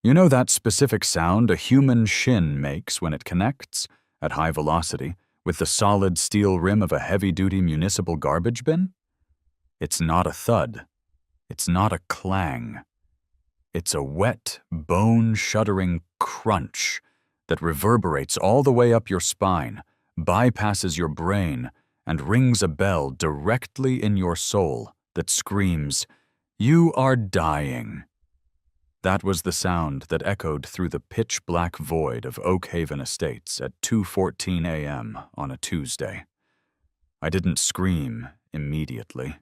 You know that specific sound a human shin makes when it connects, at high velocity, with the solid steel rim of a heavy-duty municipal garbage bin? It's not a thud. It's not a clang. It's a wet, bone-shuddering crunch that reverberates all the way up your spine, bypasses your brain, and rings a bell directly in your soul that screams, "You are dying." That was the sound that echoed through the pitch-black void of Oak Haven Estates at 2:14 a.m. on a Tuesday. I didn't scream immediately.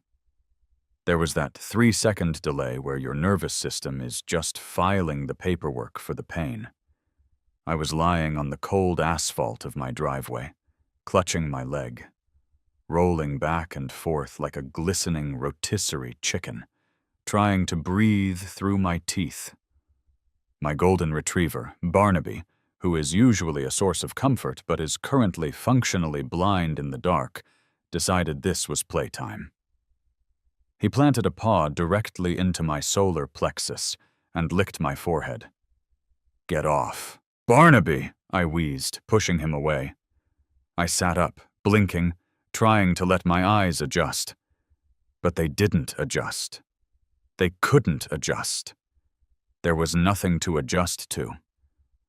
There was that 3-second delay where your nervous system is just filing the paperwork for the pain. I was lying on the cold asphalt of my driveway, clutching my leg, rolling back and forth like a glistening rotisserie chicken, trying to breathe through my teeth. My golden retriever, Barnaby, who is usually a source of comfort but is currently functionally blind in the dark, decided this was playtime. He planted a paw directly into my solar plexus and licked my forehead. "Get off." "Barnaby!" I wheezed, pushing him away. I sat up, blinking, trying to let my eyes adjust. But they didn't adjust. They couldn't adjust. There was nothing to adjust to.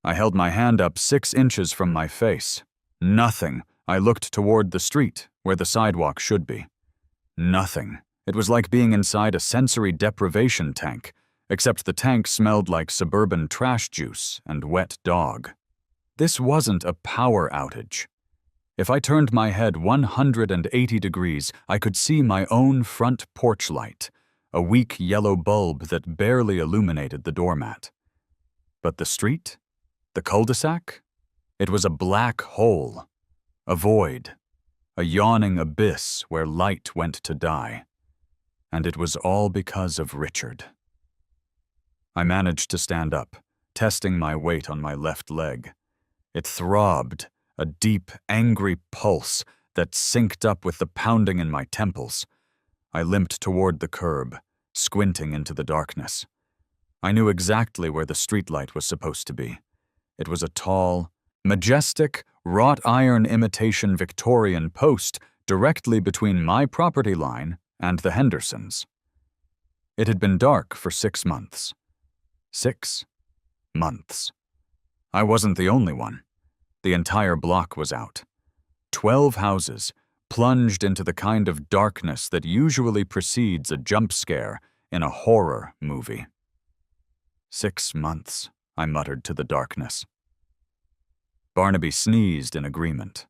I held my hand up 6 inches from my face. Nothing. I looked toward the street, where the sidewalk should be. Nothing. It was like being inside a sensory deprivation tank, except the tank smelled like suburban trash juice and wet dog. This wasn't a power outage. If I turned my head 180 degrees, I could see my own front porch light, a weak yellow bulb that barely illuminated the doormat. But the street? The cul-de-sac? It was a black hole, a void, a yawning abyss where light went to die. And it was all because of Richard. I managed to stand up, testing my weight on my left leg. It throbbed, a deep, angry pulse that synced up with the pounding in my temples. I limped toward the curb, squinting into the darkness. I knew exactly where the streetlight was supposed to be. It was a tall, majestic, wrought iron imitation Victorian post directly between my property line and the Hendersons'. It had been dark for 6 months. 6 months. I wasn't the only one. The entire block was out. 12 houses, plunged into the kind of darkness that usually precedes a jump scare in a horror movie. 6 months, I muttered to the darkness. Barnaby sneezed in agreement.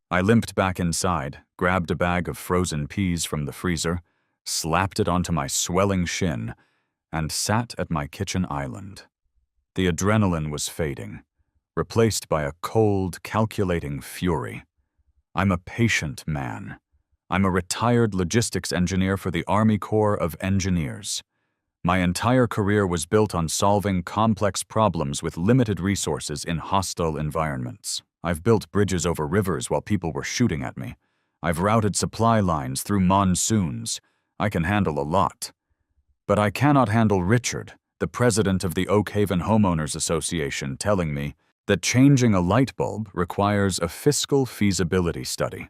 I limped back inside, grabbed a bag of frozen peas from the freezer, slapped it onto my swelling shin, and sat at my kitchen island. The adrenaline was fading, replaced by a cold, calculating fury. I'm a patient man. I'm a retired logistics engineer for the Army Corps of Engineers. My entire career was built on solving complex problems with limited resources in hostile environments. I've built bridges over rivers while people were shooting at me. I've routed supply lines through monsoons. I can handle a lot. But I cannot handle Richard, the president of the Oak Haven Homeowners Association, telling me that changing a light bulb requires a fiscal feasibility study.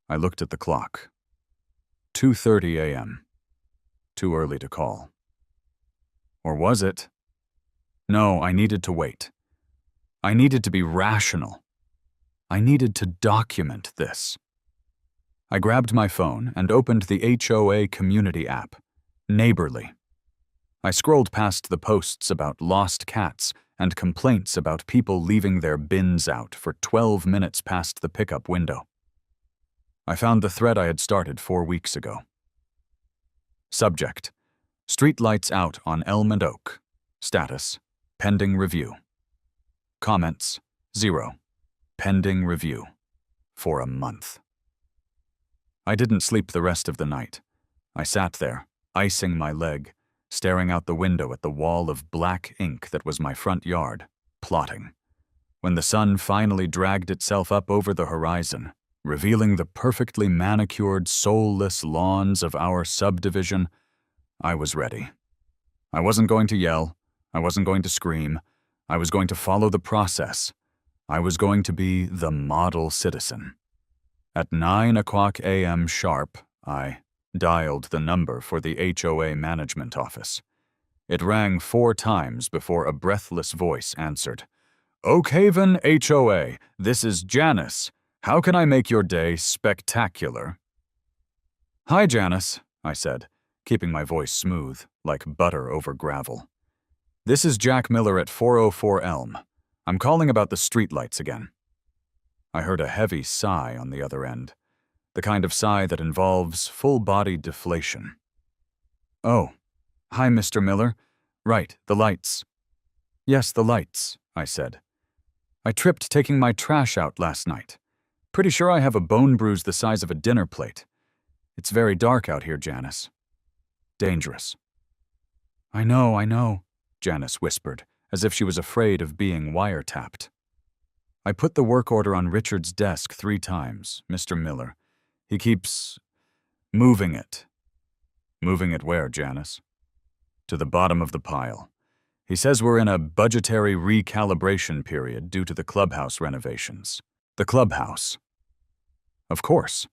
I looked at the clock. 2:30 a.m. Too early to call. Or was it? No, I needed to wait. I needed to be rational. I needed to document this. I grabbed my phone and opened the HOA community app, Neighborly. I scrolled past the posts about lost cats and complaints about people leaving their bins out for 12 minutes past the pickup window. I found the thread I had started 4 weeks ago. Subject: Streetlights out on Elm and Oak. Status: pending review. Comments: 0. Pending review. For a month. I didn't sleep the rest of the night. I sat there, icing my leg, staring out the window at the wall of black ink that was my front yard, plotting. When the sun finally dragged itself up over the horizon, revealing the perfectly manicured, soulless lawns of our subdivision, I was ready. I wasn't going to yell. I wasn't going to scream. I was going to follow the process. I was going to be the model citizen. At 9:00 a.m. sharp, I dialed the number for the HOA management office. It rang 4 times before a breathless voice answered. Oak Haven HOA, this is Janice. How can I make your day spectacular? Hi, Janice, I said, keeping my voice smooth, like butter over gravel. This is Jack Miller at 404 Elm. I'm calling about the streetlights again. I heard a heavy sigh on the other end, the kind of sigh that involves full-body deflation. Oh, hi, Mr. Miller. Right, the lights. Yes, the lights, I said. I tripped taking my trash out last night. Pretty sure I have a bone bruise the size of a dinner plate. It's very dark out here, Janice. Dangerous. I know, Janice whispered, as if she was afraid of being wiretapped. I put the work order on Richard's desk 3 times, Mr. Miller. He keeps moving it. Moving it where, Janice? To the bottom of the pile. He says we're in a budgetary recalibration period due to the clubhouse renovations. The clubhouse. Of course.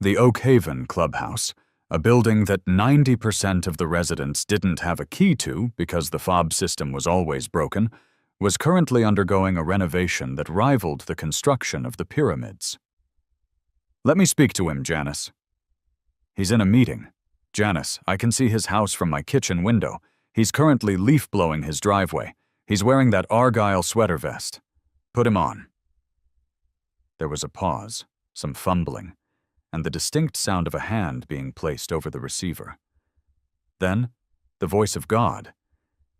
The Oak Haven clubhouse, a building that 90% of the residents didn't have a key to because the fob system was always broken, was currently undergoing a renovation that rivaled the construction of the pyramids. Let me speak to him, Janice. He's in a meeting. Janice, I can see his house from my kitchen window. He's currently leaf-blowing his driveway. He's wearing that Argyle sweater vest. Put him on. There was a pause, some fumbling, and the distinct sound of a hand being placed over the receiver. Then, the voice of God.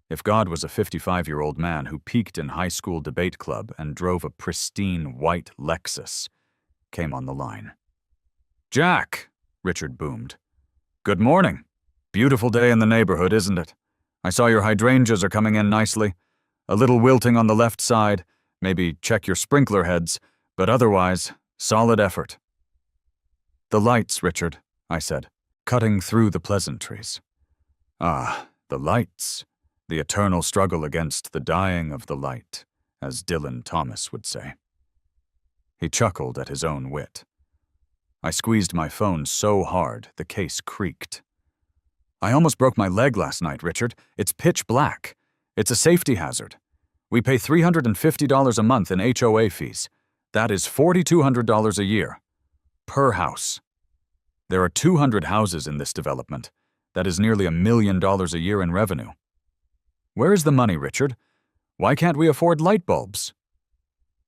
If God was a 55-year-old man who peaked in high school debate club and drove a pristine white Lexus, came on the line. Jack, Richard boomed. Good morning. Beautiful day in the neighborhood, isn't it? I saw your hydrangeas are coming in nicely. A little wilting on the left side, maybe check your sprinkler heads, but otherwise, solid effort. The lights, Richard, I said, cutting through the pleasantries. Ah, the lights. The eternal struggle against the dying of the light, as Dylan Thomas would say. He chuckled at his own wit. I squeezed my phone so hard the case creaked. I almost broke my leg last night, Richard. It's pitch black. It's a safety hazard. We pay $350 a month in HOA fees. That is $4,200 a year. Per house. There are 200 houses in this development. That is nearly $1 million a year in revenue. Where is the money, Richard? Why can't we afford light bulbs?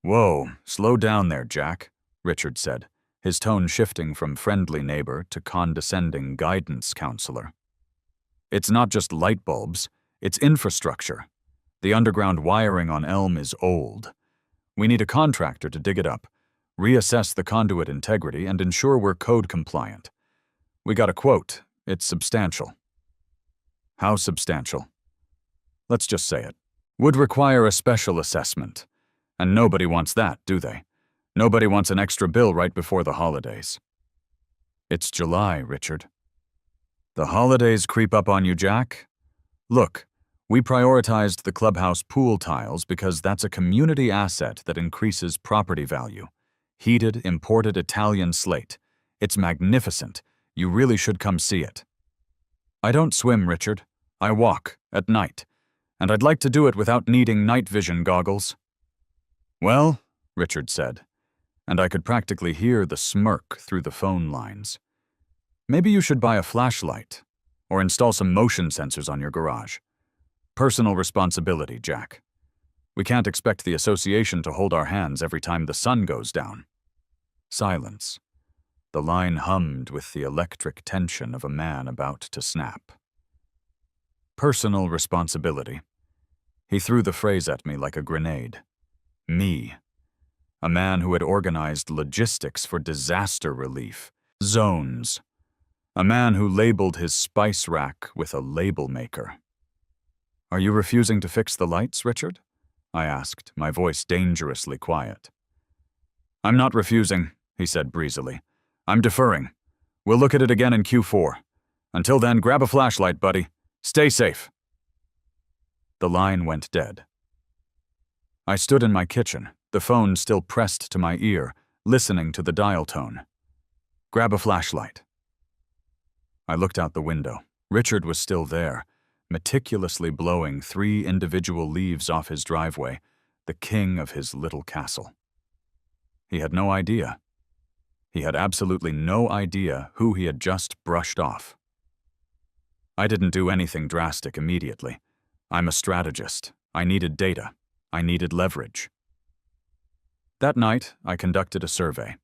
Whoa, slow down there, Jack, Richard said, his tone shifting from friendly neighbor to condescending guidance counselor. It's not just light bulbs, it's infrastructure. The underground wiring on Elm is old. We need a contractor to dig it up, reassess the conduit integrity, and ensure we're code compliant. We got a quote. It's substantial. How substantial? Let's just say it. Would require a special assessment. And nobody wants that, do they? Nobody wants an extra bill right before the holidays. It's July, Richard. The holidays creep up on you, Jack? Look, we prioritized the clubhouse pool tiles because that's a community asset that increases property value. Heated, imported Italian slate. It's magnificent. You really should come see it. I don't swim, Richard. I walk, at night. And I'd like to do it without needing night vision goggles. Well, Richard said, and I could practically hear the smirk through the phone lines. Maybe you should buy a flashlight, or install some motion sensors on your garage. Personal responsibility, Jack. We can't expect the association to hold our hands every time the sun goes down. Silence. The line hummed with the electric tension of a man about to snap. Personal responsibility. He threw the phrase at me like a grenade. Me. A man who had organized logistics for disaster relief. Zones. A man who labeled his spice rack with a label maker. Are you refusing to fix the lights, Richard? I asked, my voice dangerously quiet. I'm not refusing, he said breezily. I'm deferring. We'll look at it again in Q4. Until then, grab a flashlight, buddy. Stay safe. The line went dead. I stood in my kitchen, the phone still pressed to my ear, listening to the dial tone. "Grab a flashlight." I looked out the window. Richard was still there, meticulously blowing 3 individual leaves off his driveway, the king of his little castle. He had no idea. He had absolutely no idea who he had just brushed off. I didn't do anything drastic immediately. I'm a strategist. I needed data. I needed leverage. That night, I conducted a survey.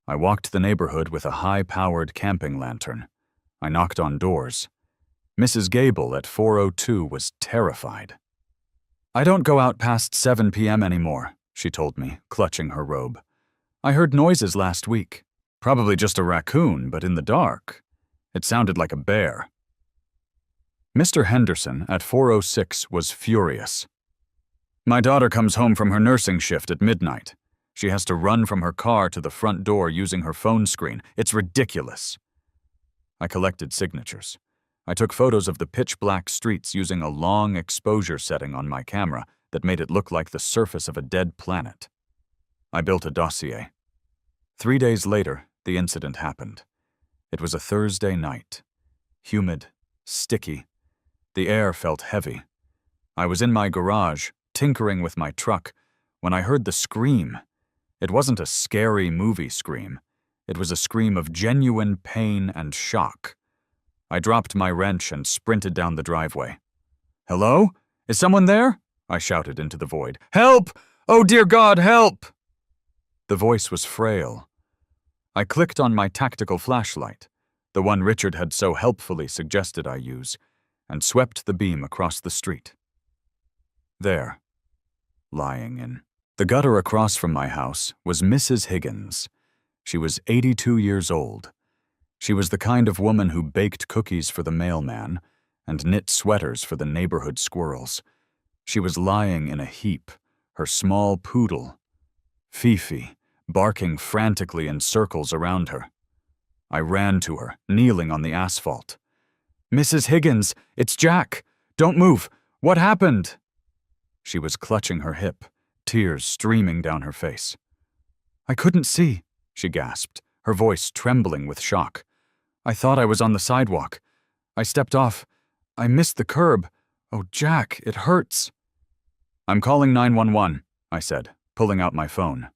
I walked the neighborhood with a high-powered camping lantern. I knocked on doors. Mrs. Gable at 402 was terrified. "I don't go out past 7 p.m. anymore," she told me, clutching her robe. "I heard noises last week. Probably just a raccoon, but in the dark. It sounded like a bear." Mr. Henderson at 406 was furious. "My daughter comes home from her nursing shift at midnight. She has to run from her car to the front door using her phone screen. It's ridiculous." I collected signatures. I took photos of the pitch-black streets using a long exposure setting on my camera that made it look like the surface of a dead planet. I built a dossier. 3 days later, the incident happened. It was a Thursday night. Humid, sticky. The air felt heavy. I was in my garage, tinkering with my truck, when I heard the scream. It wasn't a scary movie scream. It was a scream of genuine pain and shock. I dropped my wrench and sprinted down the driveway. "Hello? Is someone there?" I shouted into the void. "Help! Oh dear God, help!" The voice was frail. I clicked on my tactical flashlight, the one Richard had so helpfully suggested I use, and swept the beam across the street. There, lying in the gutter across from my house, was Mrs. Higgins. She was 82 years old. She was the kind of woman who baked cookies for the mailman and knit sweaters for the neighborhood squirrels. She was lying in a heap, her small poodle, Fifi, barking frantically in circles around her. I ran to her, kneeling on the asphalt. "Mrs. Higgins, it's Jack. Don't move. What happened?" She was clutching her hip, tears streaming down her face. "I couldn't see," she gasped, her voice trembling with shock. "I thought I was on the sidewalk. I stepped off. I missed the curb. Oh, Jack, it hurts." "I'm calling 911, I said, pulling out my phone.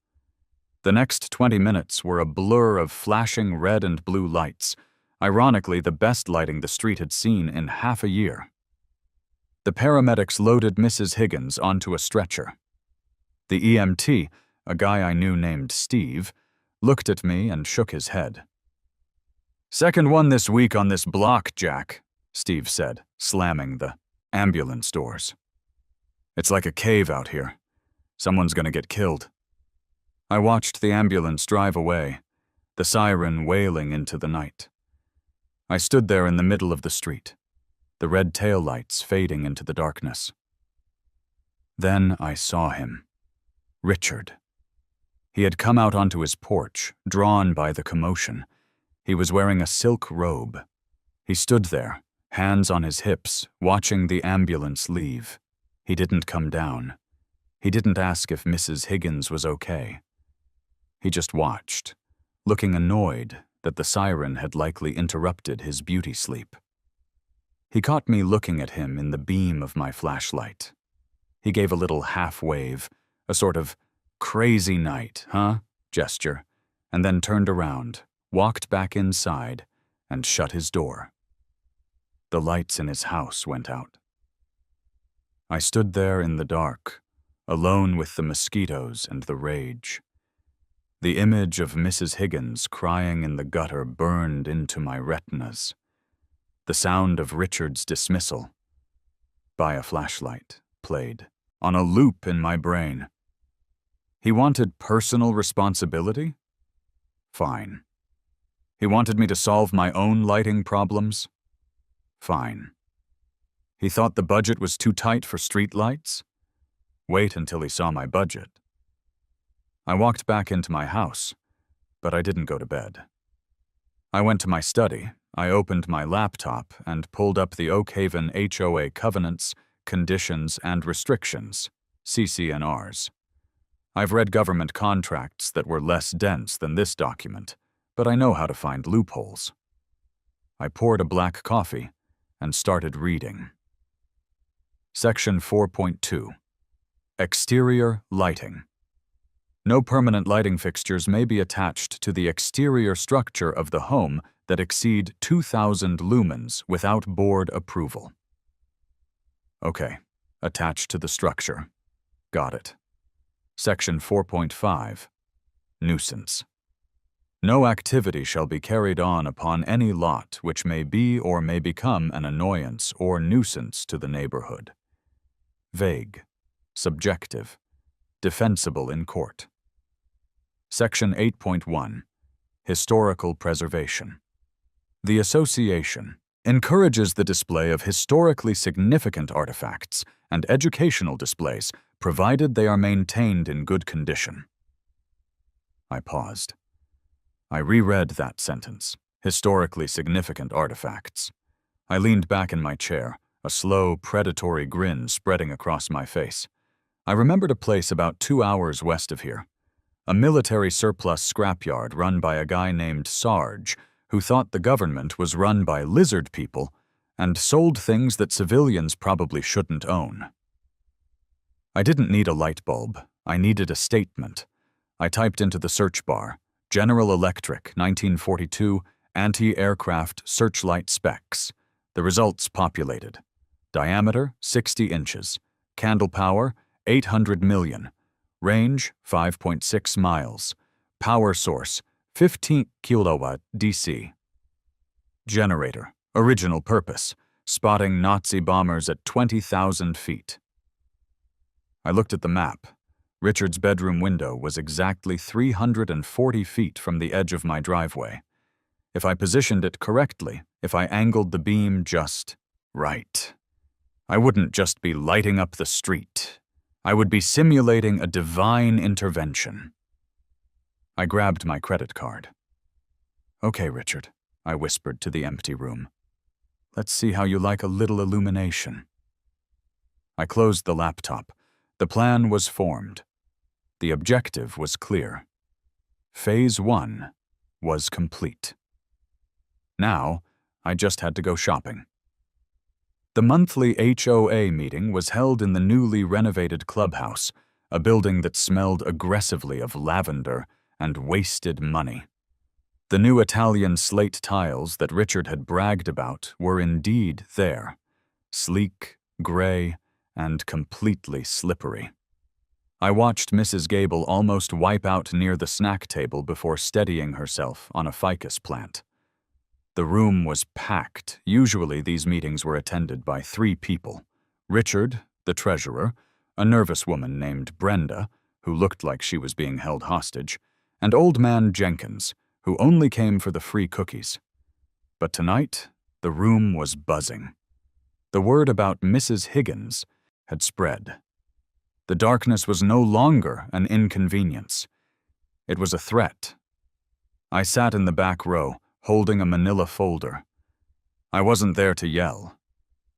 The next 20 minutes were a blur of flashing red and blue lights, ironically the best lighting the street had seen in half a year. The paramedics loaded Mrs. Higgins onto a stretcher. The EMT, a guy I knew named Steve, looked at me and shook his head. "Second one this week on this block, Jack," Steve said, slamming the ambulance doors. "It's like a cave out here. Someone's gonna get killed." I watched the ambulance drive away, the siren wailing into the night. I stood there in the middle of the street, the red taillights fading into the darkness. Then I saw him. Richard. He had come out onto his porch, drawn by the commotion. He was wearing a silk robe. He stood there, hands on his hips, watching the ambulance leave. He didn't come down. He didn't ask if Mrs. Higgins was okay. He just watched, looking annoyed that the siren had likely interrupted his beauty sleep. He caught me looking at him in the beam of my flashlight. He gave a little half-wave, a sort of "crazy night, huh?" gesture, and then turned around, walked back inside, and shut his door. The lights in his house went out. I stood there in the dark, alone with the mosquitoes and the rage. The image of Mrs. Higgins crying in the gutter burned into my retinas. The sound of Richard's dismissal by a flashlight played on a loop in my brain. He wanted personal responsibility? Fine. He wanted me to solve my own lighting problems? Fine. He thought the budget was too tight for streetlights? Wait until he saw my budget. I walked back into my house, but I didn't go to bed. I went to my study, I opened my laptop and pulled up the Oak Haven HOA covenants, Conditions and Restrictions, CCNRs. I've read government contracts that were less dense than this document, but I know how to find loopholes. I poured a black coffee and started reading. Section 4.2. Exterior Lighting. No permanent lighting fixtures may be attached to the exterior structure of the home that exceed 2,000 lumens without board approval. Okay, attached to the structure. Got it. Section 4.5. Nuisance. No activity shall be carried on upon any lot which may be or may become an annoyance or nuisance to the neighborhood. Vague, subjective, defensible in court. Section 8.1. Historical Preservation. The association encourages the display of historically significant artifacts and educational displays, provided they are maintained in good condition. I paused. I reread that sentence, historically significant artifacts. I leaned back in my chair, a slow, predatory grin spreading across my face. I remembered a place about 2 hours west of here, a military surplus scrapyard run by a guy named Sarge, who thought the government was run by lizard people and sold things that civilians probably shouldn't own. I didn't need a light bulb. I needed a statement. I typed into the search bar, General Electric 1942 anti-aircraft searchlight specs. The results populated. Diameter 60 inches. Candle power 800 million. Range 5.6 miles. Power source 15 kilowatt DC. Generator. Original purpose. Spotting Nazi bombers at 20,000 feet. I looked at the map. Richard's bedroom window was exactly 340 feet from the edge of my driveway. If I positioned it correctly, if I angled the beam just right, I wouldn't just be lighting up the street. I would be simulating a divine intervention. I grabbed my credit card. Okay, Richard, I whispered to the empty room. Let's see how you like a little illumination. I closed the laptop. The plan was formed. The objective was clear. Phase 1 was complete. Now, I just had to go shopping. The monthly HOA meeting was held in the newly renovated clubhouse, a building that smelled aggressively of lavender and wasted money. The new Italian slate tiles that Richard had bragged about were indeed there, sleek, gray, and completely slippery. I watched Mrs. Gable almost wipe out near the snack table before steadying herself on a ficus plant. The room was packed. Usually these meetings were attended by 3 people. Richard, the treasurer, a nervous woman named Brenda, who looked like she was being held hostage, and Old Man Jenkins, who only came for the free cookies. But tonight, the room was buzzing. The word about Mrs. Higgins had spread. The darkness was no longer an inconvenience. It was a threat. I sat in the back row, holding a manila folder. I wasn't there to yell.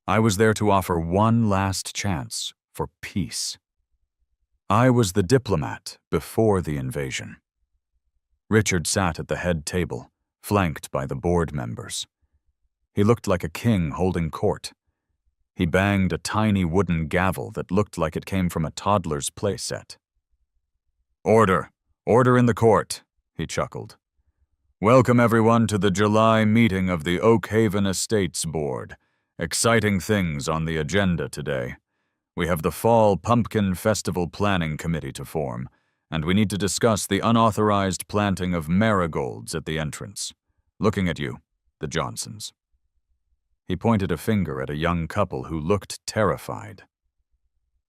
I was there to offer one last chance for peace. I was the diplomat before the invasion. Richard sat at the head table, flanked by the board members. He looked like a king holding court. He banged a tiny wooden gavel that looked like it came from a toddler's playset. "Order! Order in the court," he chuckled. "Welcome everyone to the July meeting of the Oak Haven Estates Board. Exciting things on the agenda today. We have the Fall Pumpkin Festival Planning Committee to form, and we need to discuss the unauthorized planting of marigolds at the entrance. Looking at you, the Johnsons." He pointed a finger at a young couple who looked terrified.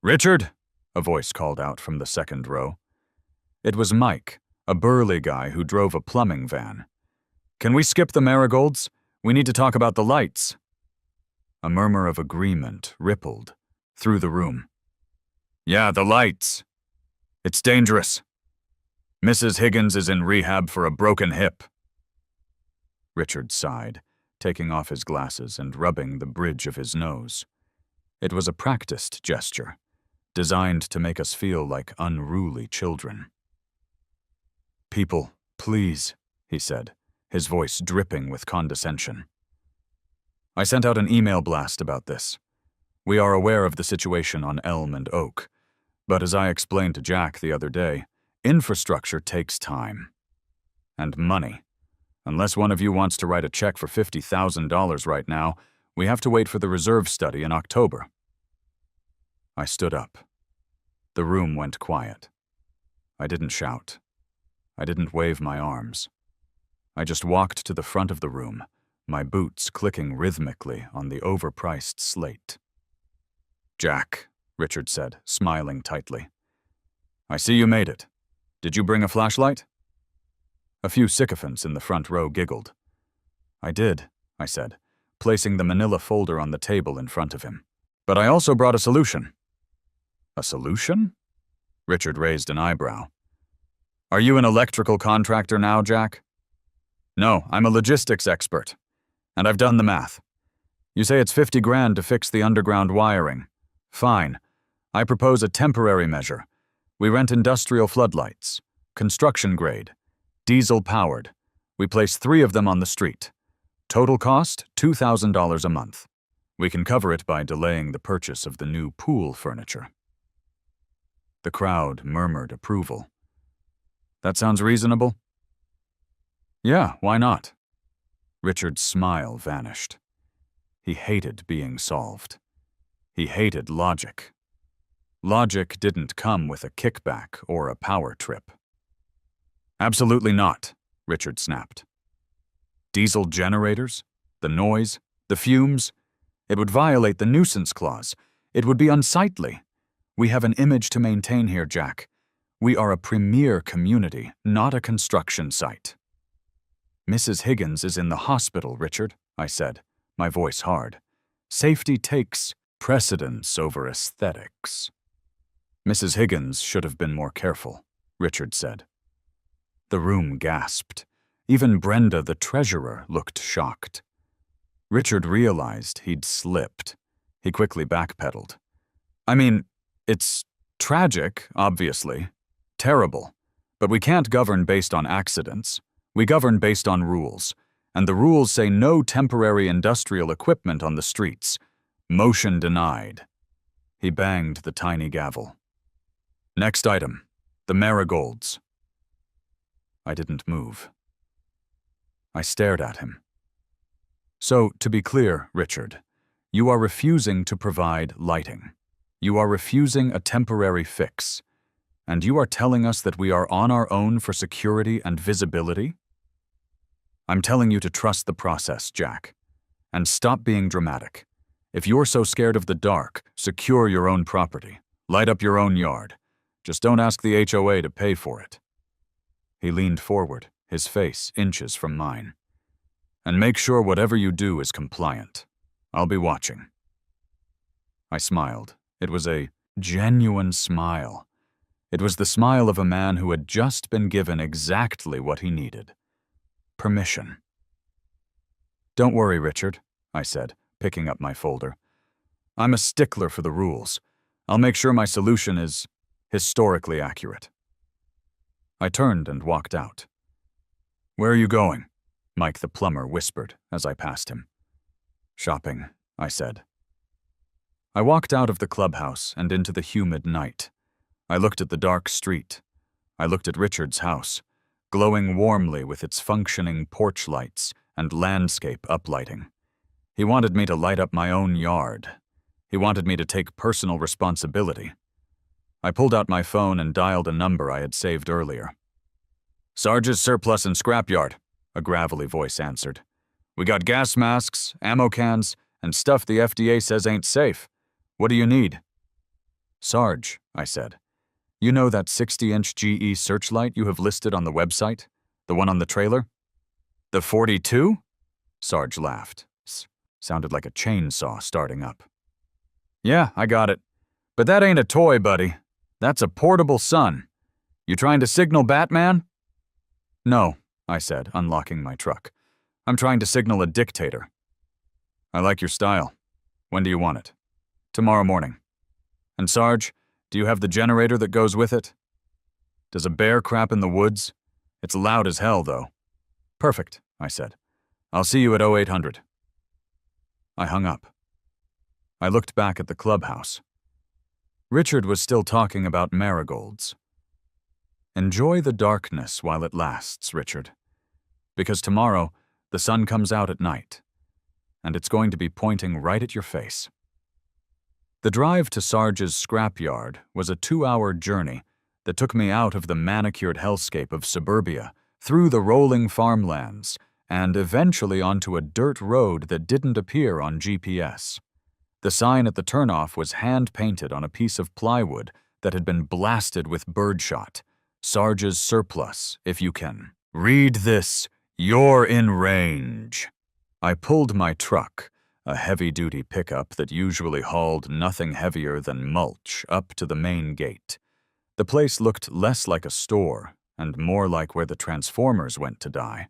"Richard!" a voice called out from the second row. It was Mike, a burly guy who drove a plumbing van. "Can we skip the marigolds? We need to talk about the lights." A murmur of agreement rippled through the room. "Yeah, the lights. It's dangerous. Mrs. Higgins is in rehab for a broken hip." Richard sighed, taking off his glasses and rubbing the bridge of his nose. It was a practiced gesture, designed to make us feel like unruly children. "People, please," he said, his voice dripping with condescension. I sent out an email blast about this. We are aware of the situation on Elm and Oak, but as I explained to Jack the other day, infrastructure takes time. And money. Unless one of you wants to write a check for $50,000 right now, we have to wait for the reserve study in October. I stood up. The room went quiet. I didn't shout. I didn't wave my arms. I just walked to the front of the room, my boots clicking rhythmically on the overpriced slate. "Jack," Richard said, smiling tightly. "I see you made it. Did you bring a flashlight?" A few sycophants in the front row giggled. "I did," I said, placing the manila folder on the table in front of him. "But I also brought a solution." "A solution?" Richard raised an eyebrow. "Are you an electrical contractor now, Jack?" "No, I'm a logistics expert. And I've done the math. You say it's 50 grand to fix the underground wiring. Fine. I propose a temporary measure. We rent industrial floodlights, construction grade, diesel-powered. We place 3 of them on the street. Total cost, $2,000 a month. We can cover it by delaying the purchase of the new pool furniture." The crowd murmured approval. "That sounds reasonable?" "Yeah, why not?" Richard's smile vanished. He hated being solved. He hated logic. Logic didn't come with a kickback or a power trip. "Absolutely not," Richard snapped. "Diesel generators? The noise? The fumes? It would violate the nuisance clause. It would be unsightly. We have an image to maintain here, Jack. We are a premier community, not a construction site." "Mrs. Higgins is in the hospital, Richard," I said, my voice hard. "Safety takes precedence over aesthetics." "Mrs. Higgins should have been more careful," Richard said. The room gasped. Even Brenda, the treasurer, looked shocked. Richard realized he'd slipped. He quickly backpedaled. "I mean, it's tragic, obviously. Terrible. But we can't govern based on accidents. We govern based on rules. And the rules say no temporary industrial equipment on the streets. Motion denied." He banged the tiny gavel. "Next item. The marigolds." I didn't move. I stared at him. "So, to be clear, Richard, you are refusing to provide lighting. You are refusing a temporary fix. And you are telling us that we are on our own for security and visibility?" "I'm telling you to trust the process, Jack. And stop being dramatic. If you're so scared of the dark, secure your own property. Light up your own yard. Just don't ask the HOA to pay for it." He leaned forward, his face inches from mine. "And make sure whatever you do is compliant. I'll be watching." I smiled. It was a genuine smile. It was the smile of a man who had just been given exactly what he needed. Permission. "Don't worry, Richard," I said, picking up my folder. "I'm a stickler for the rules. I'll make sure my solution is historically accurate." I turned and walked out. "Where are you going?" Mike the plumber whispered as I passed him. "Shopping," I said. I walked out of the clubhouse and into the humid night. I looked at the dark street. I looked at Richard's house, glowing warmly with its functioning porch lights and landscape uplighting. He wanted me to light up my own yard. He wanted me to take personal responsibility. I pulled out my phone and dialed a number I had saved earlier. "Sarge's Surplus and Scrapyard," a gravelly voice answered. "We got gas masks, ammo cans, and stuff the FDA says ain't safe. What do you need?" "Sarge," I said. "You know that 60-inch GE Searchlight you have listed on the website? The one on the trailer?" "The 42? Sarge laughed. Sounded like a chainsaw starting up. "Yeah, I got it. But that ain't a toy, buddy. That's a portable sun. You trying to signal Batman?" "No," I said, unlocking my truck. "I'm trying to signal a dictator." "I like your style. When do you want it?" Tomorrow morning. And Sarge, do you have the generator that goes with it? Does a bear crap in the woods? It's loud as hell, though. Perfect, I said. I'll see you at 0800. I hung up. I looked back at the clubhouse. Richard was still talking about marigolds. Enjoy the darkness while it lasts, Richard. Because tomorrow, the sun comes out at night, and it's going to be pointing right at your face. The drive to Sarge's scrapyard was a 2-hour journey that took me out of the manicured hellscape of suburbia, through the rolling farmlands, and eventually onto a dirt road that didn't appear on GPS. The sign at the turnoff was hand-painted on a piece of plywood that had been blasted with birdshot. Sarge's surplus, if you can. Read this. You're in range. I pulled my truck, a heavy-duty pickup that usually hauled nothing heavier than mulch, up to the main gate. The place looked less like a store and more like where the Transformers went to die.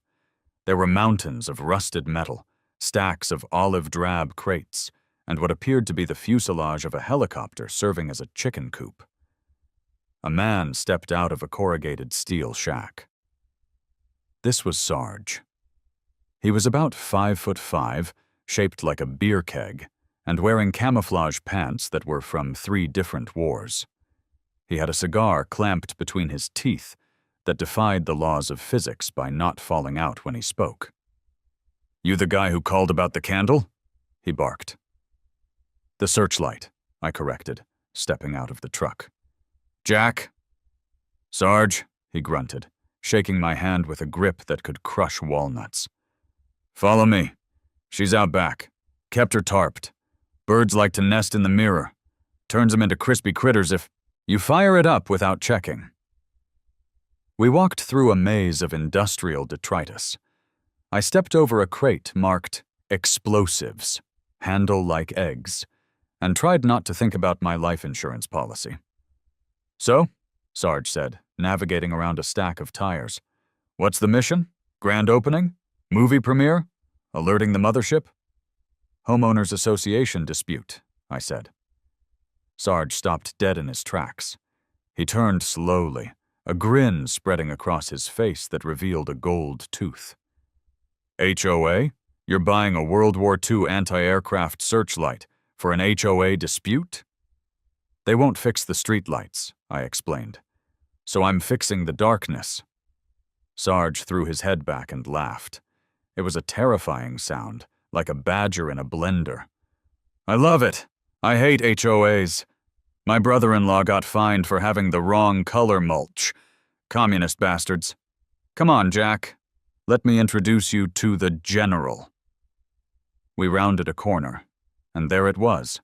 There were mountains of rusted metal, stacks of olive-drab crates, and what appeared to be the fuselage of a helicopter serving as a chicken coop. A man stepped out of a corrugated steel shack. This was Sarge. He was about 5'5", shaped like a beer keg, and wearing camouflage pants that were from 3 different wars. He had a cigar clamped between his teeth that defied the laws of physics by not falling out when he spoke. "You the guy who called about the candle?" he barked. "The Searchlight," I corrected, stepping out of the truck. "Jack?" "Sarge," he grunted, shaking my hand with a grip that could crush walnuts. "Follow me. She's out back. Kept her tarped. Birds like to nest in the mirror. Turns them into crispy critters if you fire it up without checking." We walked through a maze of industrial detritus. I stepped over a crate marked explosives, handle like eggs, and tried not to think about my life insurance policy. "So," Sarge said, navigating around a stack of tires. "What's the mission? Grand opening? Movie premiere? Alerting the mothership?" "Homeowners Association dispute," I said. Sarge stopped dead in his tracks. He turned slowly, a grin spreading across his face that revealed a gold tooth. "HOA? You're buying a World War II anti-aircraft Searchlight for an HOA dispute?" "They won't fix the streetlights," I explained. "So I'm fixing the darkness." Sarge threw his head back and laughed. It was a terrifying sound, like a badger in a blender. "I love it. I hate HOAs. My brother-in-law got fined for having the wrong color mulch. Communist bastards. Come on, Jack. Let me introduce you to the General." We rounded a corner, and there it was.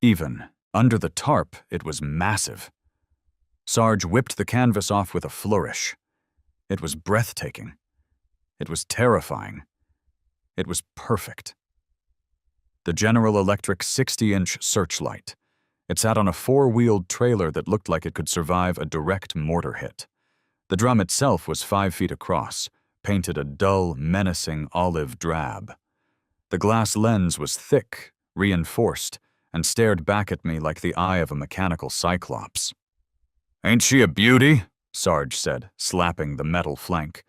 Even under the tarp, it was massive. Sarge whipped the canvas off with a flourish. It was breathtaking. It was terrifying. It was perfect. The General Electric 60-inch Searchlight. It sat on a 4-wheeled trailer that looked like it could survive a direct mortar hit. The drum itself was 5 feet across, painted a dull, menacing olive drab. The glass lens was thick, reinforced, and stared back at me like the eye of a mechanical cyclops. "Ain't she a beauty?" Sarge said, slapping the metal flank.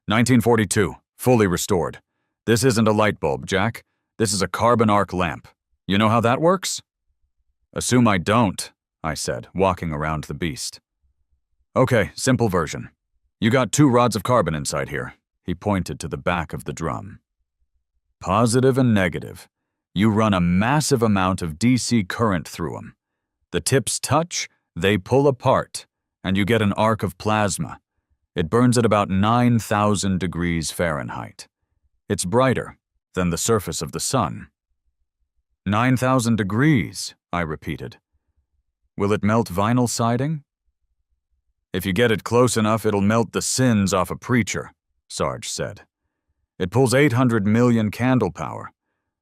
1942, fully restored. This isn't a light bulb, Jack. This is a carbon arc lamp. You know how that works?" "Assume I don't," I said, walking around the beast. "Okay, simple version. You got 2 rods of carbon inside here." He pointed to the back of the drum. "Positive and negative. You run a massive amount of DC current through them. The tips touch, they pull apart, and you get an arc of plasma. It burns at about 9,000 degrees Fahrenheit. It's brighter than the surface of the sun." 9,000 degrees, I repeated. "Will it melt vinyl siding?" "If you get it close enough, it'll melt the sins off a preacher," Sarge said. "It pulls 800 million candle power.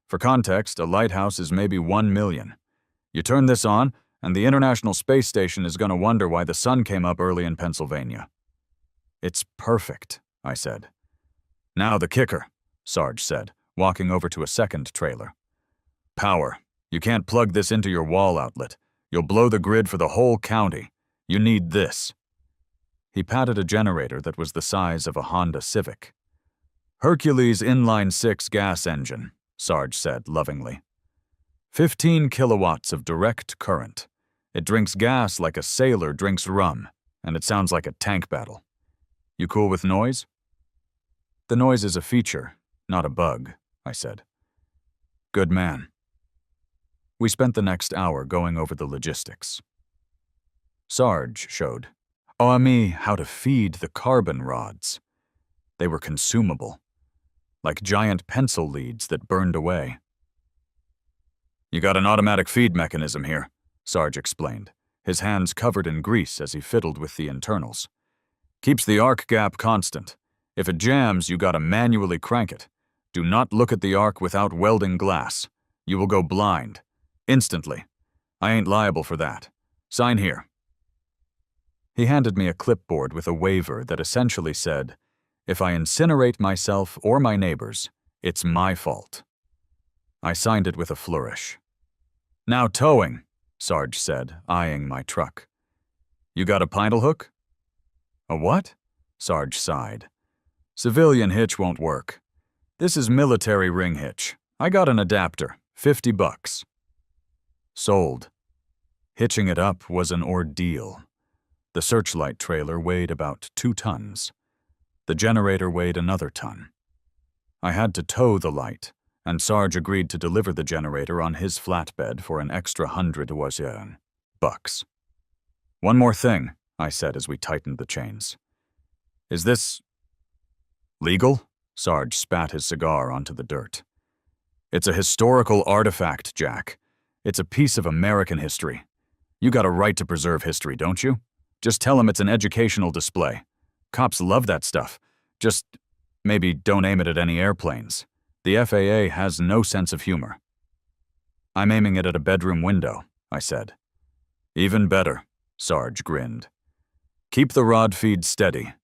For context, a lighthouse is maybe 1 million. You turn this on, and the International Space Station is going to wonder why the sun came up early in Pennsylvania." "It's perfect," I said. "Now the kicker," Sarge said, walking over to a second trailer. "Power. You can't plug this into your wall outlet. You'll blow the grid for the whole county. You need this." He patted a generator that was the size of a Honda Civic. "Hercules inline-6 gas engine," Sarge said lovingly. 15 kilowatts of direct current. It drinks gas like a sailor drinks rum, and it sounds like a tank battle. You cool with noise?" "The noise is a feature, not a bug," I said. "Good man." We spent the next hour going over the logistics. Sarge showed me how to feed the carbon rods. They were consumable, like giant pencil leads that burned away. "You got an automatic feed mechanism here," Sarge explained, his hands covered in grease as he fiddled with the internals. "Keeps the arc gap constant. If it jams, you gotta manually crank it. Do not look at the arc without welding glass. You will go blind. Instantly. I ain't liable for that. Sign here." He handed me a clipboard with a waiver that essentially said, "If I incinerate myself or my neighbors, it's my fault." I signed it with a flourish. "Now towing," Sarge said, eyeing my truck. "You got a pintle hook?" "A what?" Sarge sighed. "Civilian hitch won't work. This is military ring hitch. I got an adapter, $50. Sold. Hitching it up was an ordeal. The Searchlight trailer weighed about 2 tons. The generator weighed another ton. I had to tow the light, and Sarge agreed to deliver the generator on his flatbed for an extra $100. "One more thing," I said as we tightened the chains. "Is this legal?" Sarge spat his cigar onto the dirt. "It's a historical artifact, Jack. It's a piece of American history. You got a right to preserve history, don't you? Just tell him it's an educational display. Cops love that stuff. Just maybe don't aim it at any airplanes. The FAA has no sense of humor." "I'm aiming it at a bedroom window," I said. "Even better," Sarge grinned. "Keep the rod feed steady.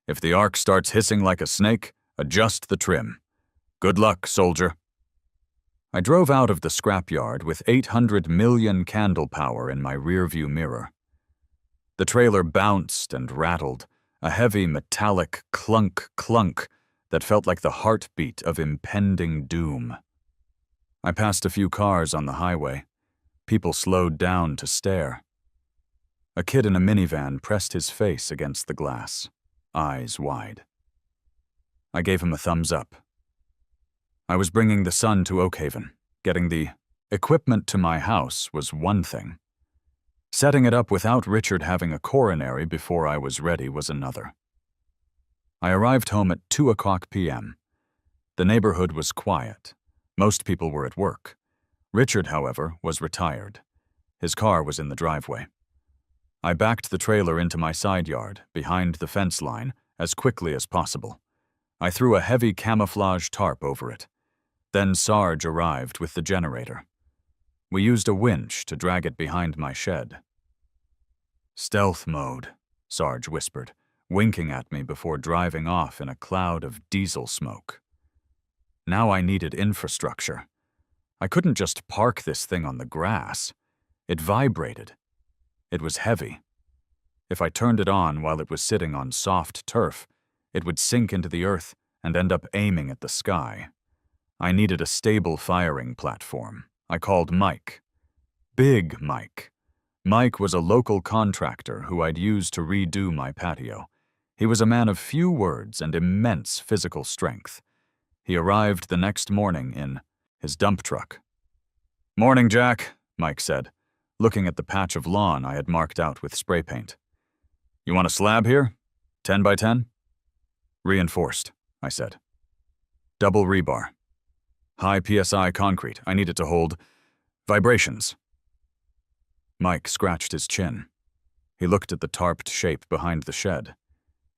If the arc starts hissing like a snake, adjust the trim. Good luck, soldier." I drove out of the scrapyard with 800 million candle power in my rearview mirror. The trailer bounced and rattled, a heavy metallic clunk-clunk that felt like the heartbeat of impending doom. I passed a few cars on the highway. People slowed down to stare. A kid in a minivan pressed his face against the glass, eyes wide. I gave him a thumbs up. I was bringing the sun to Oakhaven. Getting the equipment to my house was one thing. Setting it up without Richard having a coronary before I was ready was another. I arrived home at 2:00 p.m. The neighborhood was quiet. Most people were at work. Richard, however, was retired. His car was in the driveway. I backed the trailer into my side yard, behind the fence line, as quickly as possible. I threw a heavy camouflage tarp over it. Then Sarge arrived with the generator. We used a winch to drag it behind my shed. "Stealth mode," Sarge whispered, winking at me before driving off in a cloud of diesel smoke. Now I needed infrastructure. I couldn't just park this thing on the grass. It vibrated. It was heavy. If I turned it on while it was sitting on soft turf, it would sink into the earth and end up aiming at the sky. I needed a stable firing platform. I called Mike. Big Mike. Mike was a local contractor who I'd used to redo my patio. He was a man of few words and immense physical strength. He arrived the next morning in his dump truck. "Morning, Jack," Mike said, looking at the patch of lawn I had marked out with spray paint. "You want a slab here? 10 by 10? "Reinforced," I said. "Double rebar. High PSI concrete. I need it to hold vibrations." Mike scratched his chin. He looked at the tarped shape behind the shed.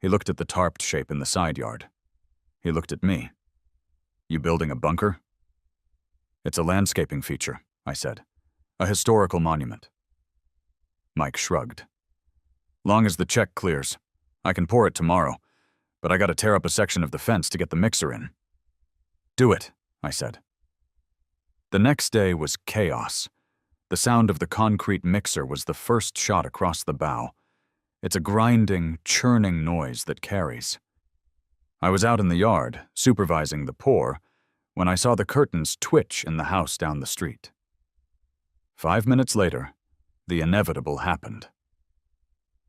He looked at the tarped shape in the side yard. He looked at me. "You building a bunker?" "It's a landscaping feature," I said. "A historical monument." Mike shrugged. "Long as the check clears. I can pour it tomorrow, but I gotta tear up a section of the fence to get the mixer in." "Do it," I said. The next day was chaos. The sound of the concrete mixer was the first shot across the bow. It's a grinding, churning noise that carries. I was out in the yard, supervising the pour, when I saw the curtains twitch in the house down the street. 5 minutes later, the inevitable happened.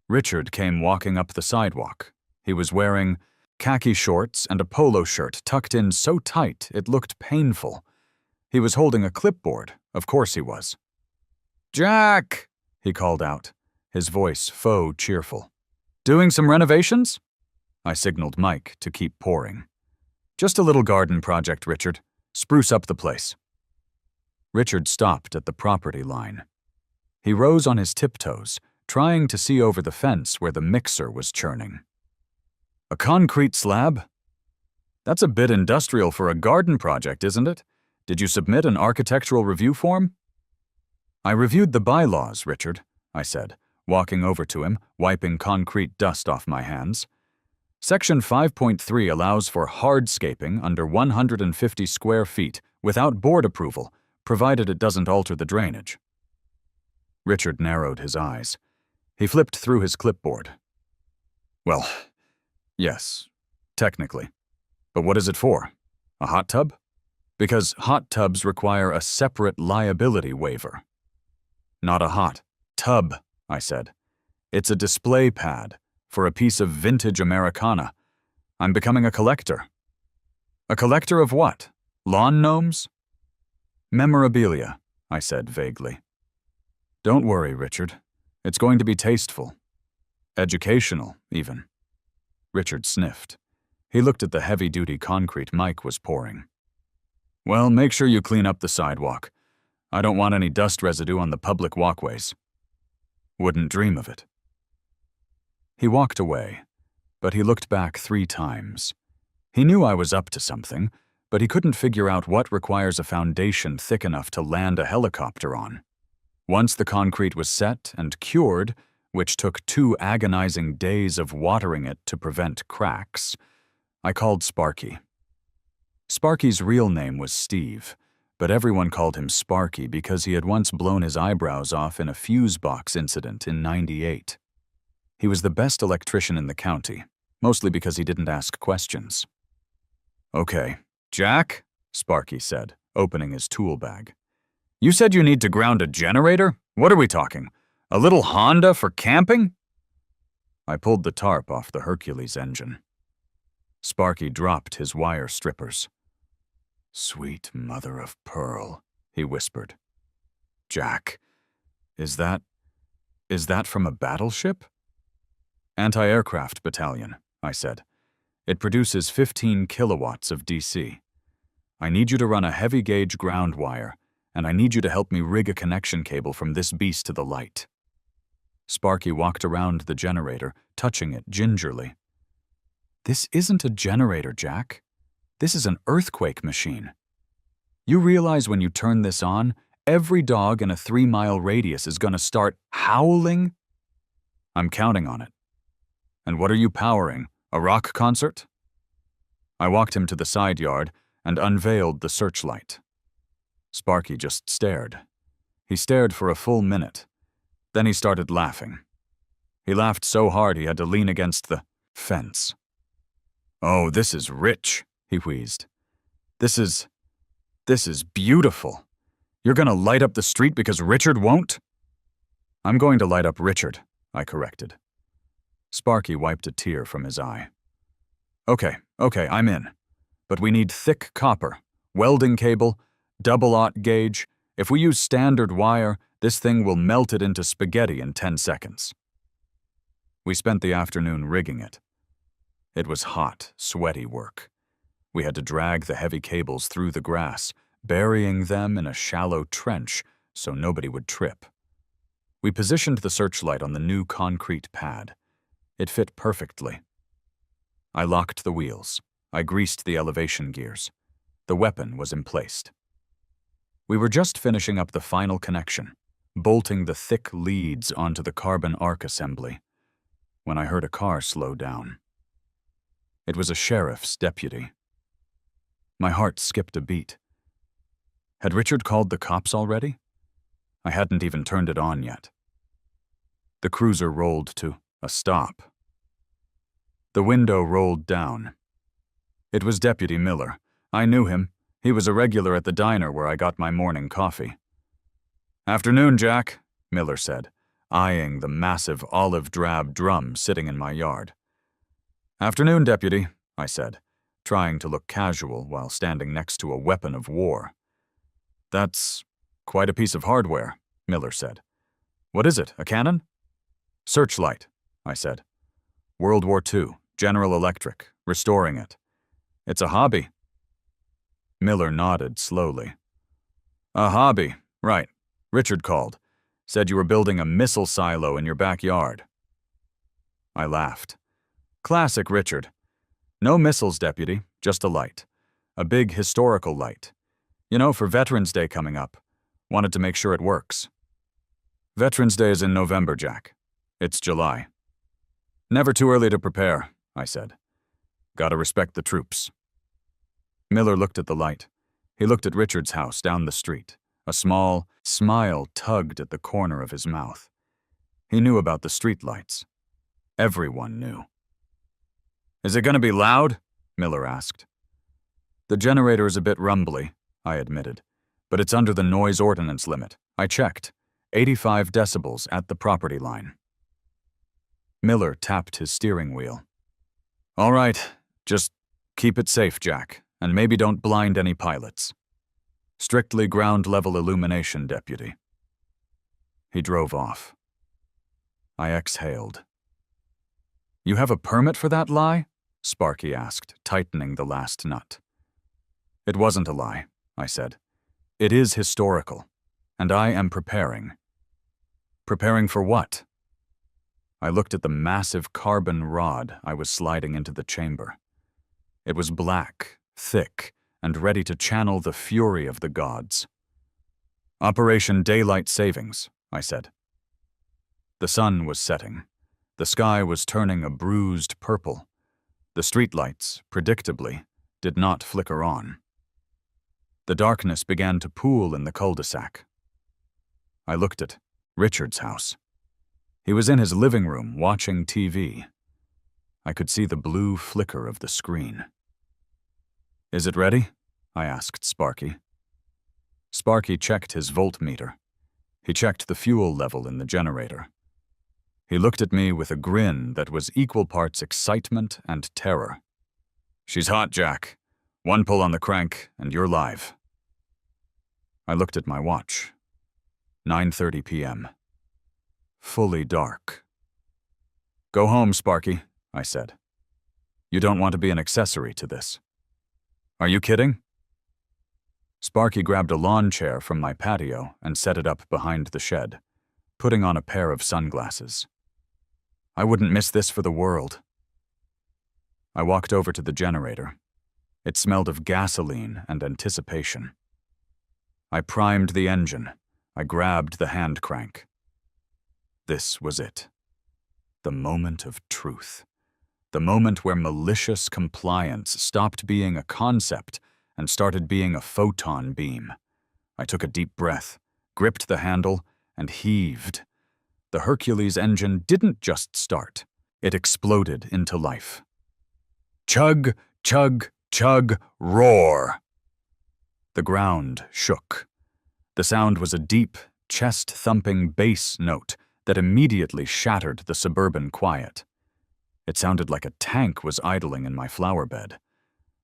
Richard came walking up the sidewalk. He was wearing khaki shorts and a polo shirt tucked in so tight it looked painful. He was holding a clipboard, of course he was. "Jack!" he called out, his voice faux cheerful. "Doing some renovations?" I signaled Mike to keep pouring. "Just a little garden project, Richard. Spruce up the place." Richard stopped at the property line. He rose on his tiptoes, trying to see over the fence where the mixer was churning. "A concrete slab? That's a bit industrial for a garden project, isn't it? Did you submit an architectural review form?" "I reviewed the bylaws, Richard," I said, walking over to him, wiping concrete dust off my hands. "Section 5.3 allows for hardscaping under 150 square feet without board approval, provided it doesn't alter the drainage." Richard narrowed his eyes. He flipped through his clipboard. "Well, yes, technically. But what is it for? A hot tub? Because hot tubs require a separate liability waiver." "Not a hot tub," I said. "It's a display pad for a piece of vintage Americana. I'm becoming a collector." "A collector of what? Lawn gnomes?" "Memorabilia," I said vaguely. "Don't worry, Richard. It's going to be tasteful. Educational, even." Richard sniffed. He looked at the heavy-duty concrete Mike was pouring. "Well, make sure you clean up the sidewalk. I don't want any dust residue on the public walkways." "Wouldn't dream of it." He walked away, but he looked back 3 times. He knew I was up to something, but he couldn't figure out what requires a foundation thick enough to land a helicopter on. Once the concrete was set and cured, which took 2 agonizing days of watering it to prevent cracks, I called Sparky. Sparky's real name was Steve, but everyone called him Sparky because he had once blown his eyebrows off in a fuse box incident in '98. He was the best electrician in the county, mostly because he didn't ask questions. "Okay, Jack," Sparky said, opening his tool bag. "You said you need to ground a generator? What are we talking? A little Honda for camping?" I pulled the tarp off the Hercules engine. Sparky dropped his wire strippers. "Sweet mother of pearl," he whispered. "Jack, is that from a battleship?" "Anti-aircraft battalion," I said. "It produces 15 kilowatts of DC. I need you to run a heavy-gauge ground wire, and I need you to help me rig a connection cable from this beast to the light." Sparky walked around the generator, touching it gingerly. "This isn't a generator, Jack. This is an earthquake machine. You realize when you turn this on, every dog in a 3-mile radius is going to start howling?" "I'm counting on it." "And what are you powering? A rock concert?" I walked him to the side yard and unveiled the Searchlight. Sparky just stared. He stared for a full minute. Then he started laughing. He laughed so hard he had to lean against the fence. "Oh, this is rich," he wheezed. This is beautiful. You're going to light up the street because Richard won't?" "I'm going to light up Richard," I corrected. Sparky wiped a tear from his eye. Okay, I'm in. But we need thick copper, welding cable, double-aught gauge. If we use standard wire, this thing will melt it into spaghetti in 10 seconds. We spent the afternoon rigging it. It was hot, sweaty work. We had to drag the heavy cables through the grass, burying them in a shallow trench so nobody would trip. We positioned the Searchlight on the new concrete pad. It fit perfectly. I locked the wheels. I greased the elevation gears. The weapon was emplaced. We were just finishing up the final connection, bolting the thick leads onto the carbon arc assembly, when I heard a car slow down. It was a sheriff's deputy. My heart skipped a beat. Had Richard called the cops already? I hadn't even turned it on yet. The cruiser rolled to a stop. The window rolled down. It was Deputy Miller. I knew him. He was a regular at the diner where I got my morning coffee. "Afternoon, Jack," Miller said, eyeing the massive olive-drab drum sitting in my yard. "Afternoon, Deputy," I said, trying to look casual while standing next to a weapon of war. "That's quite a piece of hardware," Miller said. "What is it, a cannon?" "Searchlight," I said. "World War II, General Electric, restoring it. It's a hobby." Miller nodded slowly. "A hobby, right. Richard called. Said you were building a missile silo in your backyard." I laughed. "Classic Richard. No missiles, Deputy, just a light. A big historical light. You know, for Veterans Day coming up. Wanted to make sure it works." "Veterans Day is in November, Jack. It's July." "Never too early to prepare," I said. "Gotta respect the troops." Miller looked at the light. He looked at Richard's house down the street. A small smile tugged at the corner of his mouth. He knew about the streetlights. Everyone knew. "Is it gonna be loud?" Miller asked. "The generator is a bit rumbly," I admitted, "but it's under the noise ordinance limit. I checked. 85 decibels at the property line." Miller tapped his steering wheel. "All right, just keep it safe, Jack, and maybe don't blind any pilots. Strictly ground-level illumination, Deputy." He drove off. I exhaled. "You have a permit for that lie?" Sparky asked, tightening the last nut. "It wasn't a lie," I said. "It is historical, and I am preparing." "Preparing for what?" I looked at the massive carbon rod I was sliding into the chamber. It was black, thick, and ready to channel the fury of the gods. "Operation Daylight Savings," I said. The sun was setting. The sky was turning a bruised purple. The streetlights, predictably, did not flicker on. The darkness began to pool in the cul-de-sac. I looked at Richard's house. He was in his living room watching TV. I could see the blue flicker of the screen. "Is it ready?" I asked Sparky. Sparky checked his voltmeter. He checked the fuel level in the generator. He looked at me with a grin that was equal parts excitement and terror. "She's hot, Jack. One pull on the crank, and you're live." I looked at my watch. 9:30 p.m. Fully dark. "Go home, Sparky," I said. "You don't want to be an accessory to this." "Are you kidding?" Sparky grabbed a lawn chair from my patio and set it up behind the shed, putting on a pair of sunglasses. "I wouldn't miss this for the world." I walked over to the generator. It smelled of gasoline and anticipation. I primed the engine. I grabbed the hand crank. This was it. The moment of truth. The moment where malicious compliance stopped being a concept and started being a photon beam. I took a deep breath, gripped the handle, and heaved. The Hercules engine didn't just start. It exploded into life. Chug, chug, chug, roar! The ground shook. The sound was a deep, chest-thumping bass note that immediately shattered the suburban quiet. It sounded like a tank was idling in my flower bed.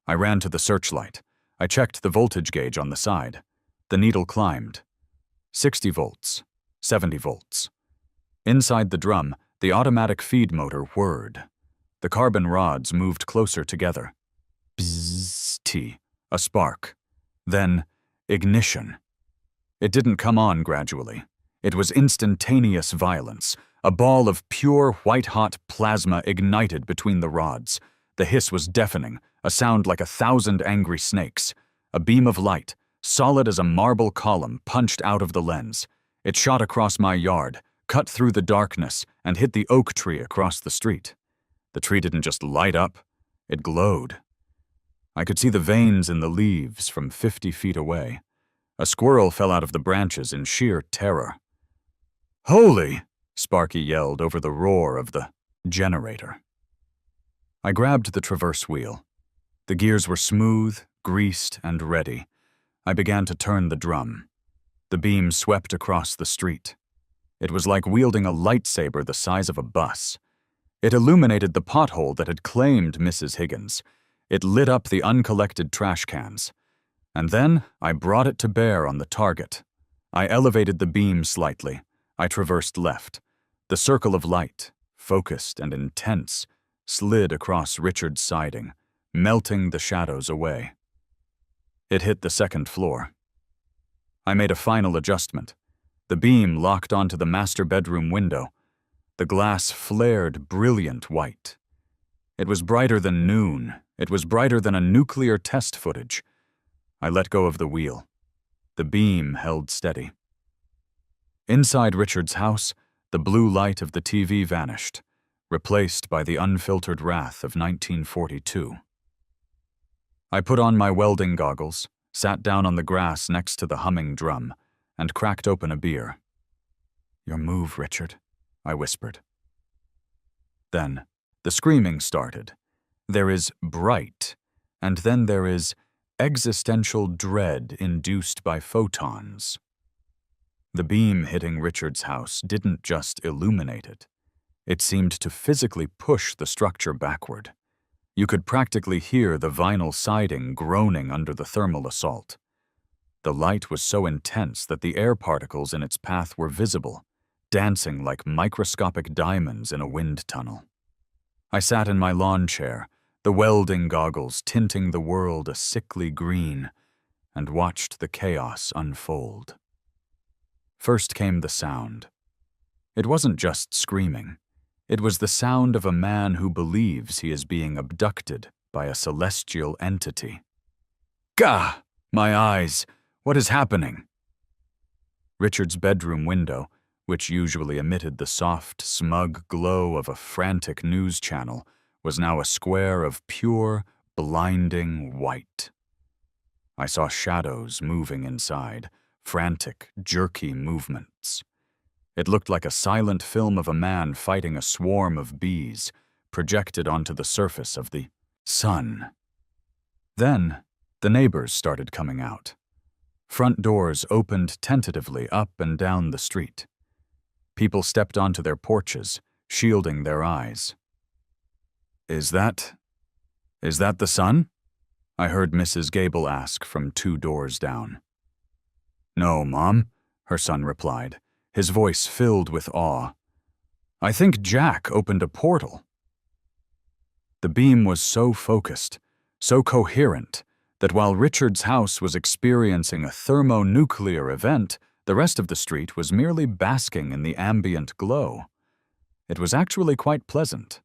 I ran to the searchlight. I checked the voltage gauge on the side. The needle climbed. 60 volts, 70 volts. Inside the drum, the automatic feed motor whirred. The carbon rods moved closer together. Bzzz, a spark. Then, ignition. It didn't come on gradually. It was instantaneous violence. A ball of pure white-hot plasma ignited between the rods. The hiss was deafening, a sound like 1,000 angry snakes. A beam of light, solid as a marble column, punched out of the lens. It shot across my yard, cut through the darkness, and hit the oak tree across the street. The tree didn't just light up, it glowed. I could see the veins in the leaves from 50 feet away. A squirrel fell out of the branches in sheer terror. "Holy!" Sparky yelled over the roar of the generator. I grabbed the traverse wheel. The gears were smooth, greased, and ready. I began to turn the drum. The beam swept across the street. It was like wielding a lightsaber the size of a bus. It illuminated the pothole that had claimed Mrs. Higgins. It lit up the uncollected trash cans. And then I brought it to bear on the target. I elevated the beam slightly. I traversed left. The circle of light, focused and intense, slid across Richard's siding, melting the shadows away. It hit the second floor. I made a final adjustment. The beam locked onto the master bedroom window. The glass flared brilliant white. It was brighter than noon. It was brighter than a nuclear test footage. I let go of the wheel. The beam held steady. Inside Richard's house, the blue light of the TV vanished, replaced by the unfiltered wrath of 1942. I put on my welding goggles, sat down on the grass next to the humming drum, and cracked open a beer. "Your move, Richard," I whispered. Then, the screaming started. There is bright, and then there is existential dread induced by photons. The beam hitting Richard's house didn't just illuminate it. It seemed to physically push the structure backward. You could practically hear the vinyl siding groaning under the thermal assault. The light was so intense that the air particles in its path were visible, dancing like microscopic diamonds in a wind tunnel. I sat in my lawn chair, the welding goggles tinting the world a sickly green, and watched the chaos unfold. First came the sound. It wasn't just screaming. It was the sound of a man who believes he is being abducted by a celestial entity. Gah! My eyes! What is happening? Richard's bedroom window, which usually emitted the soft, smug glow of a frantic news channel, was now a square of pure, blinding white. I saw shadows moving inside, frantic, jerky movements. It looked like a silent film of a man fighting a swarm of bees, projected onto the surface of the sun. Then, the neighbors started coming out. Front doors opened tentatively up and down the street. People stepped onto their porches, shielding their eyes. Is that the sun?" I heard Mrs. Gable ask from 2 doors down. "No, Mom," her son replied, his voice filled with awe. "I think Jack opened a portal." The beam was so focused, so coherent, that while Richard's house was experiencing a thermonuclear event, the rest of the street was merely basking in the ambient glow. It was actually quite pleasant.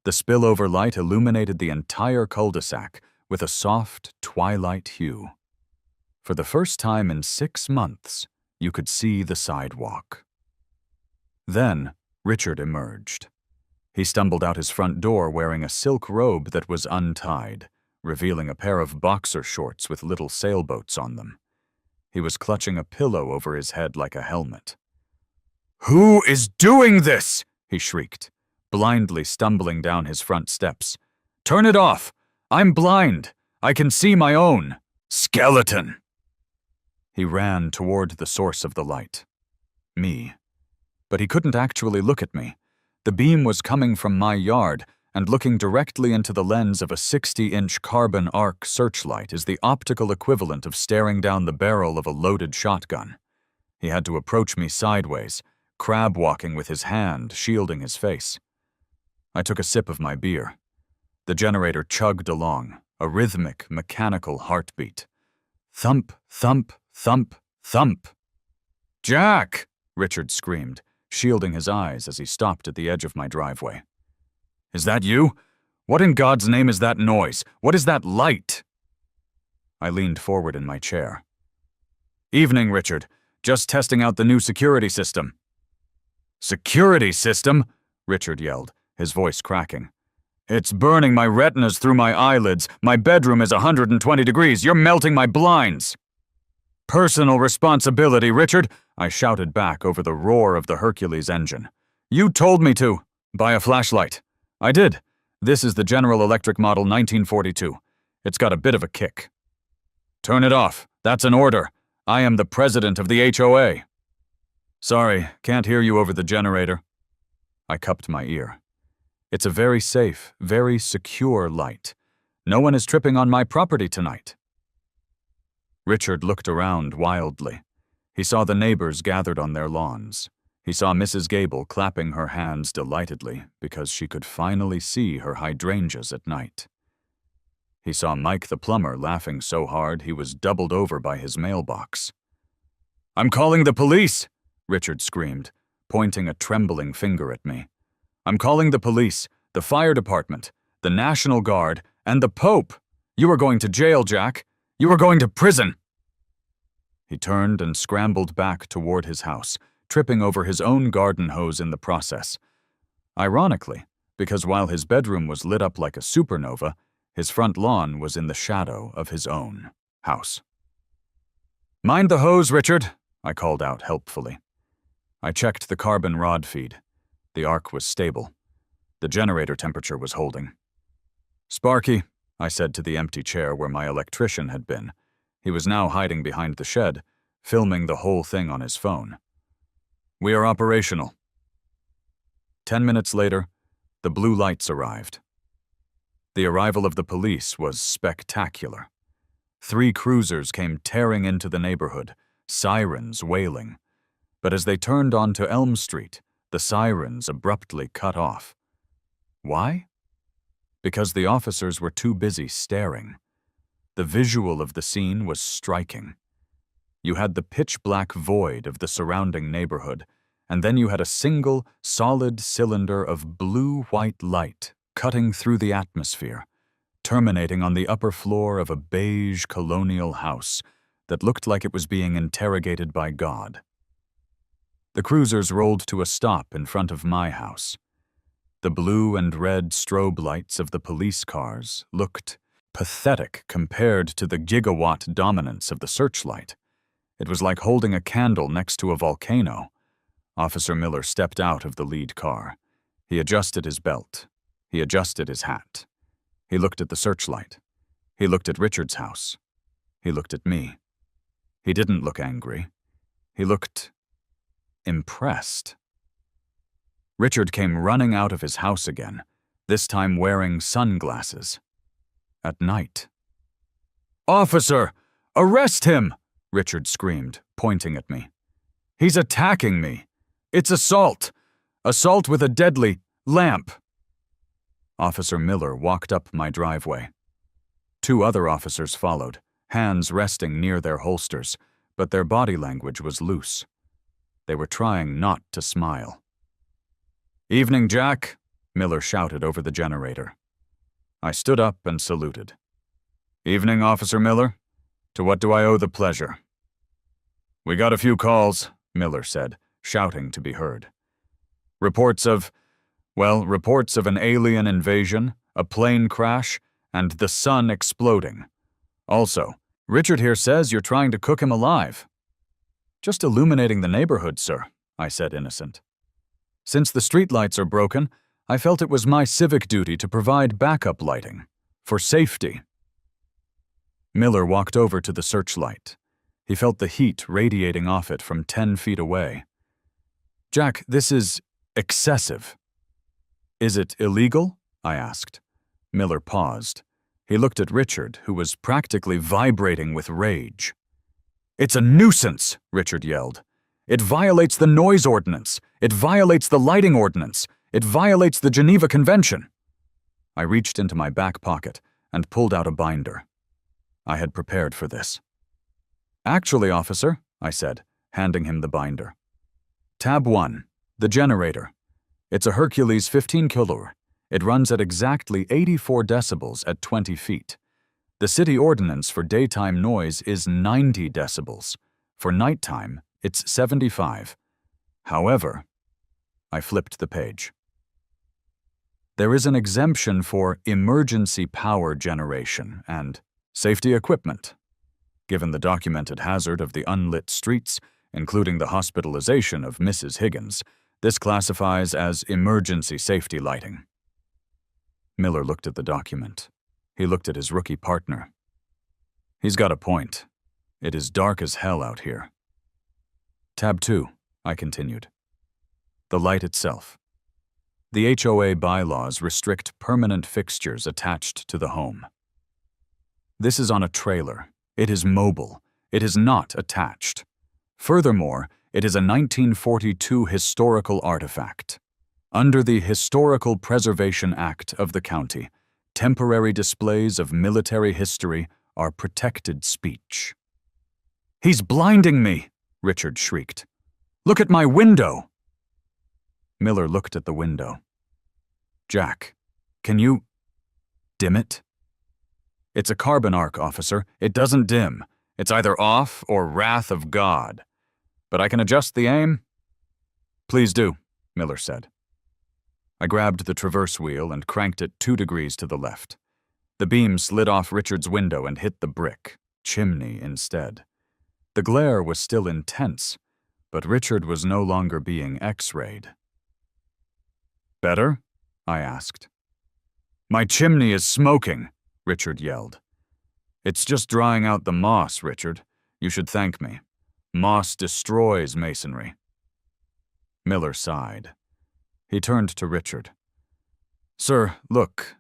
The spillover light illuminated the entire cul-de-sac with a soft twilight hue. For the first time in 6 months, you could see the sidewalk. Then, Richard emerged. He stumbled out his front door wearing a silk robe that was untied, revealing a pair of boxer shorts with little sailboats on them. He was clutching a pillow over his head like a helmet. "Who is doing this?" he shrieked, blindly stumbling down his front steps. "Turn it off! I'm blind! I can see my own! Skeleton!" He ran toward the source of the light. Me. But he couldn't actually look at me. The beam was coming from my yard, and looking directly into the lens of a 60-inch carbon arc searchlight is the optical equivalent of staring down the barrel of a loaded shotgun. He had to approach me sideways, crab-walking with his hand shielding his face. I took a sip of my beer. The generator chugged along, a rhythmic, mechanical heartbeat. Thump, thump, thump, thump. "Jack!" Richard screamed, shielding his eyes as he stopped at the edge of my driveway. "Is that you? What in God's name is that noise? What is that light?" I leaned forward in my chair. "Evening, Richard. Just testing out the new security system." "Security system?" Richard yelled, his voice cracking. "It's burning my retinas through my eyelids. My bedroom is 120 degrees. You're melting my blinds." Personal responsibility, Richard, I shouted back over the roar of the Hercules engine. You told me to. Buy a flashlight. I did. This is the General Electric Model 1942. It's got a bit of a kick. Turn it off. That's an order. I am the president of the HOA. Sorry, can't hear you over the generator. I cupped my ear. It's a very safe, very secure light. No one is tripping on my property tonight. Richard looked around wildly. He saw the neighbors gathered on their lawns. He saw Mrs. Gable clapping her hands delightedly because she could finally see her hydrangeas at night. He saw Mike the plumber laughing so hard he was doubled over by his mailbox. "I'm calling the police!" Richard screamed, pointing a trembling finger at me. "I'm calling the police, the fire department, the National Guard, and the Pope! You are going to jail, Jack! You are going to prison!" He turned and scrambled back toward his house, tripping over his own garden hose in the process. Ironically, because while his bedroom was lit up like a supernova, his front lawn was in the shadow of his own house. "Mind the hose, Richard," I called out helpfully. I checked the carbon rod feed. The arc was stable. The generator temperature was holding. "Sparky," I said to the empty chair where my electrician had been. He was now hiding behind the shed, filming the whole thing on his phone. "We are operational." 10 minutes later, the blue lights arrived. The arrival of the police was spectacular. 3 cruisers came tearing into the neighborhood, sirens wailing. But as they turned onto Elm Street, the sirens abruptly cut off. Why? Because the officers were too busy staring. The visual of the scene was striking. You had the pitch-black void of the surrounding neighborhood, and then you had a single, solid cylinder of blue-white light cutting through the atmosphere, terminating on the upper floor of a beige colonial house that looked like it was being interrogated by God. The cruisers rolled to a stop in front of my house. The blue and red strobe lights of the police cars looked pathetic compared to the gigawatt dominance of the Searchlight. It was like holding a candle next to a volcano. Officer Miller stepped out of the lead car. He adjusted his belt. He adjusted his hat. He looked at the Searchlight. He looked at Richard's house. He looked at me. He didn't look angry. He looked impressed. Richard came running out of his house again, this time wearing sunglasses. At night. "Officer! Arrest him!" Richard screamed, pointing at me. "He's attacking me! It's assault! Assault with a deadly lamp!" Officer Miller walked up my driveway. 2 other officers followed, hands resting near their holsters, but their body language was loose. They were trying not to smile. "Evening, Jack," Miller shouted over the generator. I stood up and saluted. "Evening, Officer Miller. To what do I owe the pleasure?" "We got a few calls," Miller said, shouting to be heard. Reports of an alien invasion, a plane crash, and the sun exploding. Also, Richard here says you're trying to cook him alive." "Just illuminating the neighborhood, sir," I said, innocent. "Since the streetlights are broken, I felt it was my civic duty to provide backup lighting. For safety." Miller walked over to the Searchlight. He felt the heat radiating off it from 10 feet away. "Jack, this is excessive." "Is it illegal?" I asked. Miller paused. He looked at Richard, who was practically vibrating with rage. "It's a nuisance," Richard yelled. "It violates the noise ordinance. It violates the lighting ordinance. It violates the Geneva Convention." I reached into my back pocket and pulled out a binder. I had prepared for this. "Actually, officer," I said, handing him the binder. "Tab 1, the generator. It's a Hercules 15 kW. It runs at exactly 84 decibels at 20 feet. The city ordinance for daytime noise is 90 decibels. For nighttime, it's 75. However," I flipped the page. "There is an exemption for emergency power generation and safety equipment. Given the documented hazard of the unlit streets, including the hospitalization of Mrs. Higgins, this classifies as emergency safety lighting. Miller looked at the document. He looked at his rookie partner. He's got a point. It is dark as hell out here. Tab 2, I continued. The light itself. The HOA bylaws restrict permanent fixtures attached to the home. This is on a trailer. It is mobile. It is not attached. Furthermore, it is a 1942 historical artifact. Under the Historical Preservation Act of the county, temporary displays of military history are protected speech. "He's blinding me!" Richard shrieked. "Look at my window!" Miller looked at the window. "Jack, can you dim it?" "It's a carbon arc, officer. It doesn't dim. It's either off or wrath of God. But I can adjust the aim." "Please do," Miller said. I grabbed the traverse wheel and cranked it 2 degrees to the left. The beam slid off Richard's window and hit the brick, chimney instead. The glare was still intense, but Richard was no longer being X-rayed. "Better?" I asked. "My chimney is smoking," Richard yelled. "It's just drying out the moss, Richard. You should thank me. Moss destroys masonry." Miller sighed. He turned to Richard. "Sir, look.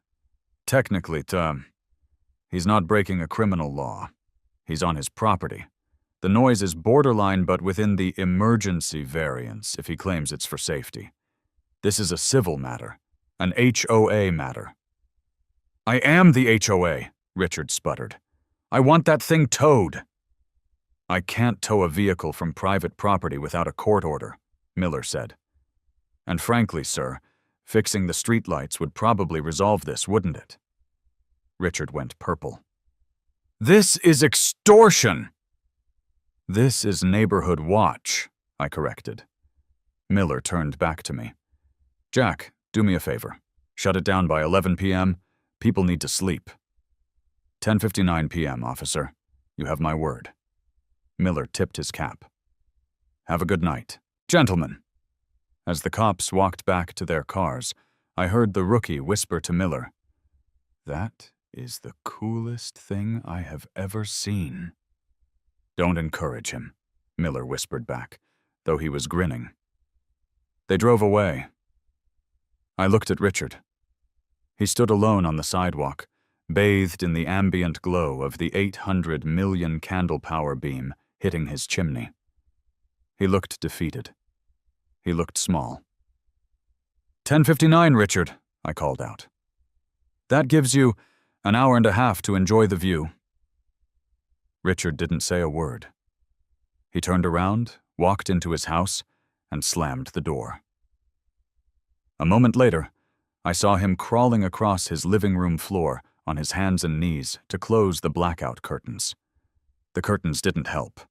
Technically, he's not breaking a criminal law. He's on his property. The noise is borderline but within the emergency variance if he claims it's for safety. This is a civil matter, an HOA matter." "I am the HOA," Richard sputtered. "I want that thing towed." "I can't tow a vehicle from private property without a court order," Miller said. "And frankly, sir, fixing the streetlights would probably resolve this, wouldn't it?" Richard went purple. "This is extortion!" "This is neighborhood watch," I corrected. Miller turned back to me. "Jack, do me a favor. Shut it down by 11 p.m. People need to sleep." 10:59 p.m., officer. You have my word." Miller tipped his cap. "Have a good night. Gentlemen." As the cops walked back to their cars, I heard the rookie whisper to Miller, "That is the coolest thing I have ever seen." "Don't encourage him," Miller whispered back, though he was grinning. They drove away. I looked at Richard. He stood alone on the sidewalk, bathed in the ambient glow of the 800 million candle power beam hitting his chimney. He looked defeated. He looked small. 10:59, Richard, I called out. "That gives you an hour and a half to enjoy the view." Richard didn't say a word. He turned around, walked into his house, and slammed the door. A moment later, I saw him crawling across his living room floor on his hands and knees to close the blackout curtains. The curtains didn't help.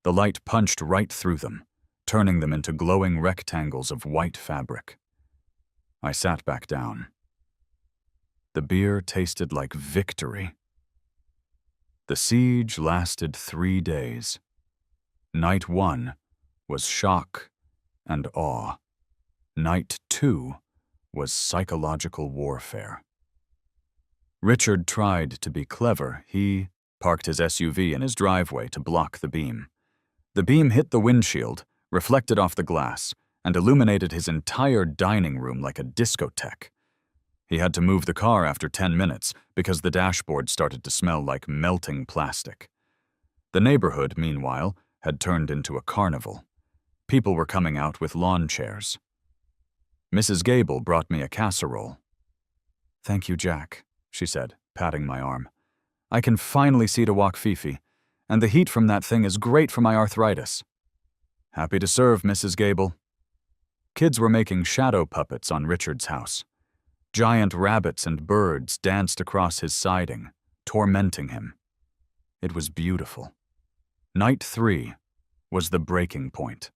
The light punched right through them, turning them into glowing rectangles of white fabric. I sat back down. The beer tasted like victory. The siege lasted 3 days. Night 1 was shock and awe. Night 2 was psychological warfare. Richard tried to be clever. He parked his SUV in his driveway to block the beam. The beam hit the windshield, reflected off the glass, and illuminated his entire dining room like a discotheque. He had to move the car after 10 minutes because the dashboard started to smell like melting plastic. The neighborhood, meanwhile, had turned into a carnival. People were coming out with lawn chairs. Mrs. Gable brought me a casserole. "Thank you, Jack," she said, patting my arm. "I can finally see to walk Fifi, and the heat from that thing is great for my arthritis." "Happy to serve, Mrs. Gable." Kids were making shadow puppets on Richard's house. Giant rabbits and birds danced across his siding, tormenting him. It was beautiful. Night 3 was the breaking point.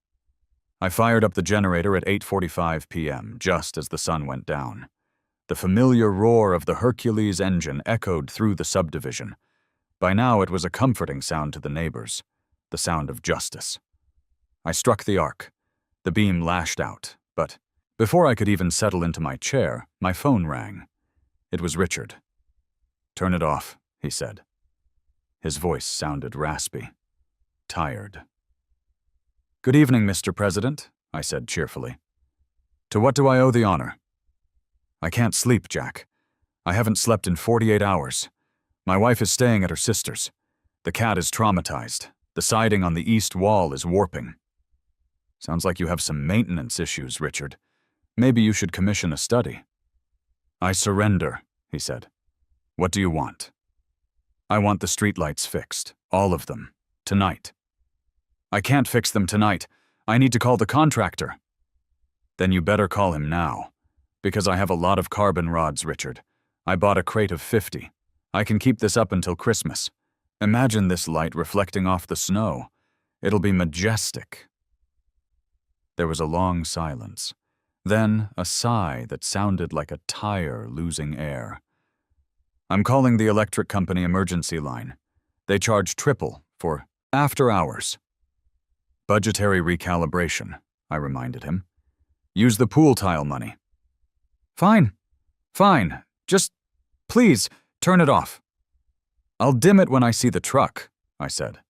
I fired up the generator at 8:45 p.m., just as the sun went down. The familiar roar of the Hercules engine echoed through the subdivision. By now it was a comforting sound to the neighbors, the sound of justice. I struck the arc. The beam lashed out, but before I could even settle into my chair, my phone rang. It was Richard. "Turn it off," he said. His voice sounded raspy, tired. "Good evening, Mr. President," I said cheerfully. "To what do I owe the honor?" "I can't sleep, Jack. I haven't slept in 48 hours. My wife is staying at her sister's. The cat is traumatized. The siding on the east wall is warping." "Sounds like you have some maintenance issues, Richard. Maybe you should commission a study." "I surrender," he said. "What do you want?" "I want the streetlights fixed, all of them, tonight." "I can't fix them tonight. I need to call the contractor." "Then you better call him now, because I have a lot of carbon rods, Richard. I bought a crate of 50. I can keep this up until Christmas. Imagine this light reflecting off the snow. It'll be majestic." There was a long silence, then a sigh that sounded like a tire losing air. "I'm calling the electric company emergency line. They charge triple for after hours." "Budgetary recalibration," I reminded him. "Use the pool tile money." Fine. Just, please, turn it off." "I'll dim it when I see the truck," I said.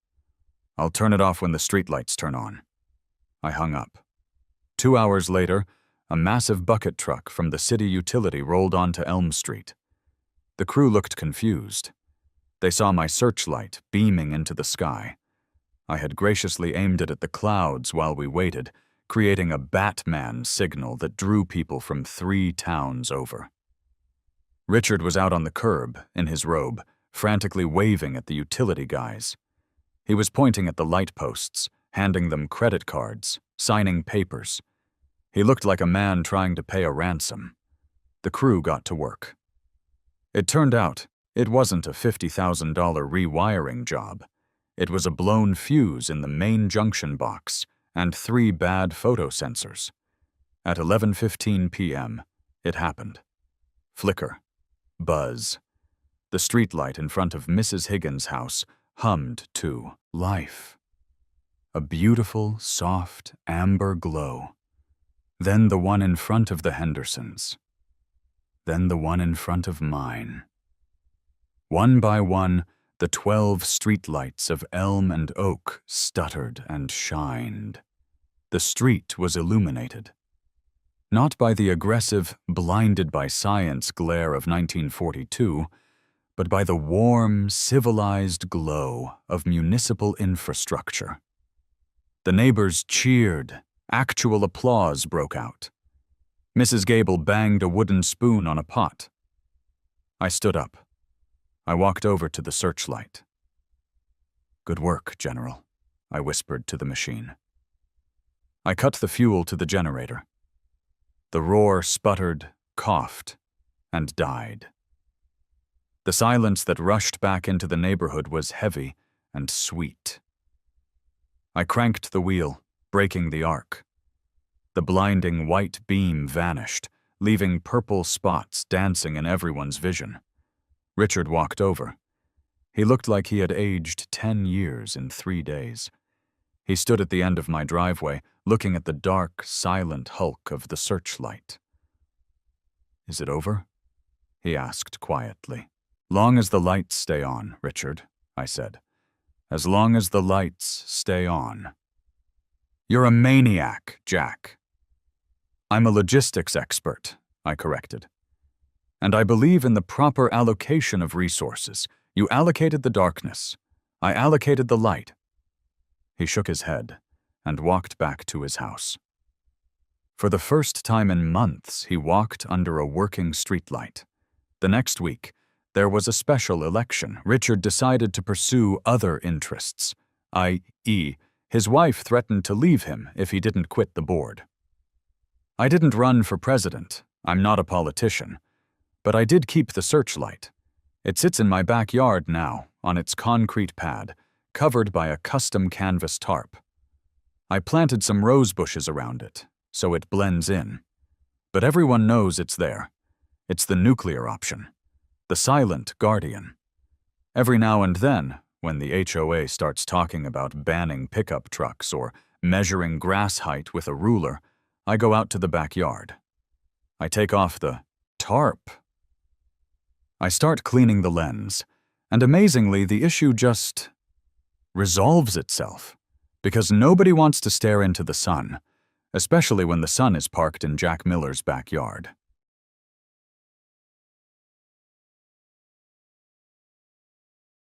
"I'll turn it off when the streetlights turn on." I hung up. 2 hours later, a massive bucket truck from the city utility rolled onto Elm Street. The crew looked confused. They saw my searchlight beaming into the sky. I had graciously aimed it at the clouds while we waited, creating a Batman signal that drew people from 3 towns over. Richard was out on the curb, in his robe, frantically waving at the utility guys. He was pointing at the light posts, handing them credit cards, signing papers. He looked like a man trying to pay a ransom. The crew got to work. It turned out it wasn't a $50,000 rewiring job. It was a blown fuse in the main junction box and 3 bad photo sensors. At 11:15 p.m., it happened. Flicker. Buzz. The streetlight in front of Mrs. Higgins' house hummed to life. A beautiful, soft, amber glow. Then the one in front of the Hendersons. Then the one in front of mine. One by one, the 12 streetlights of elm and oak stuttered and shined. The street was illuminated. Not by the aggressive, blinded by science glare of 1942, but by the warm, civilized glow of municipal infrastructure. The neighbors cheered. Actual applause broke out. Mrs. Gable banged a wooden spoon on a pot. I stood up. I walked over to the searchlight. "Good work, General," I whispered to the machine. I cut the fuel to the generator. The roar sputtered, coughed, and died. The silence that rushed back into the neighborhood was heavy and sweet. I cranked the wheel, breaking the arc. The blinding white beam vanished, leaving purple spots dancing in everyone's vision. Richard walked over. He looked like he had aged 10 years in 3 days. He stood at the end of my driveway, looking at the dark, silent hulk of the searchlight. "Is it over?" he asked quietly. "Long as the lights stay on, Richard," I said. "As long as the lights stay on." "You're a maniac, Jack." "I'm a logistics expert," I corrected. "And I believe in the proper allocation of resources. You allocated the darkness. I allocated the light." He shook his head and walked back to his house. For the first time in months, he walked under a working streetlight. The next week, there was a special election. Richard decided to pursue other interests, i.e., his wife threatened to leave him if he didn't quit the board. I didn't run for president. I'm not a politician. But I did keep the searchlight. It sits in my backyard now, on its concrete pad, covered by a custom canvas tarp. I planted some rose bushes around it, so it blends in. But everyone knows it's there. It's the nuclear option. The silent guardian. Every now and then, when the HOA starts talking about banning pickup trucks or measuring grass height with a ruler, I go out to the backyard. I take off the tarp. I start cleaning the lens, and amazingly, the issue just resolves itself, because nobody wants to stare into the sun, especially when the sun is parked in Jack Miller's backyard.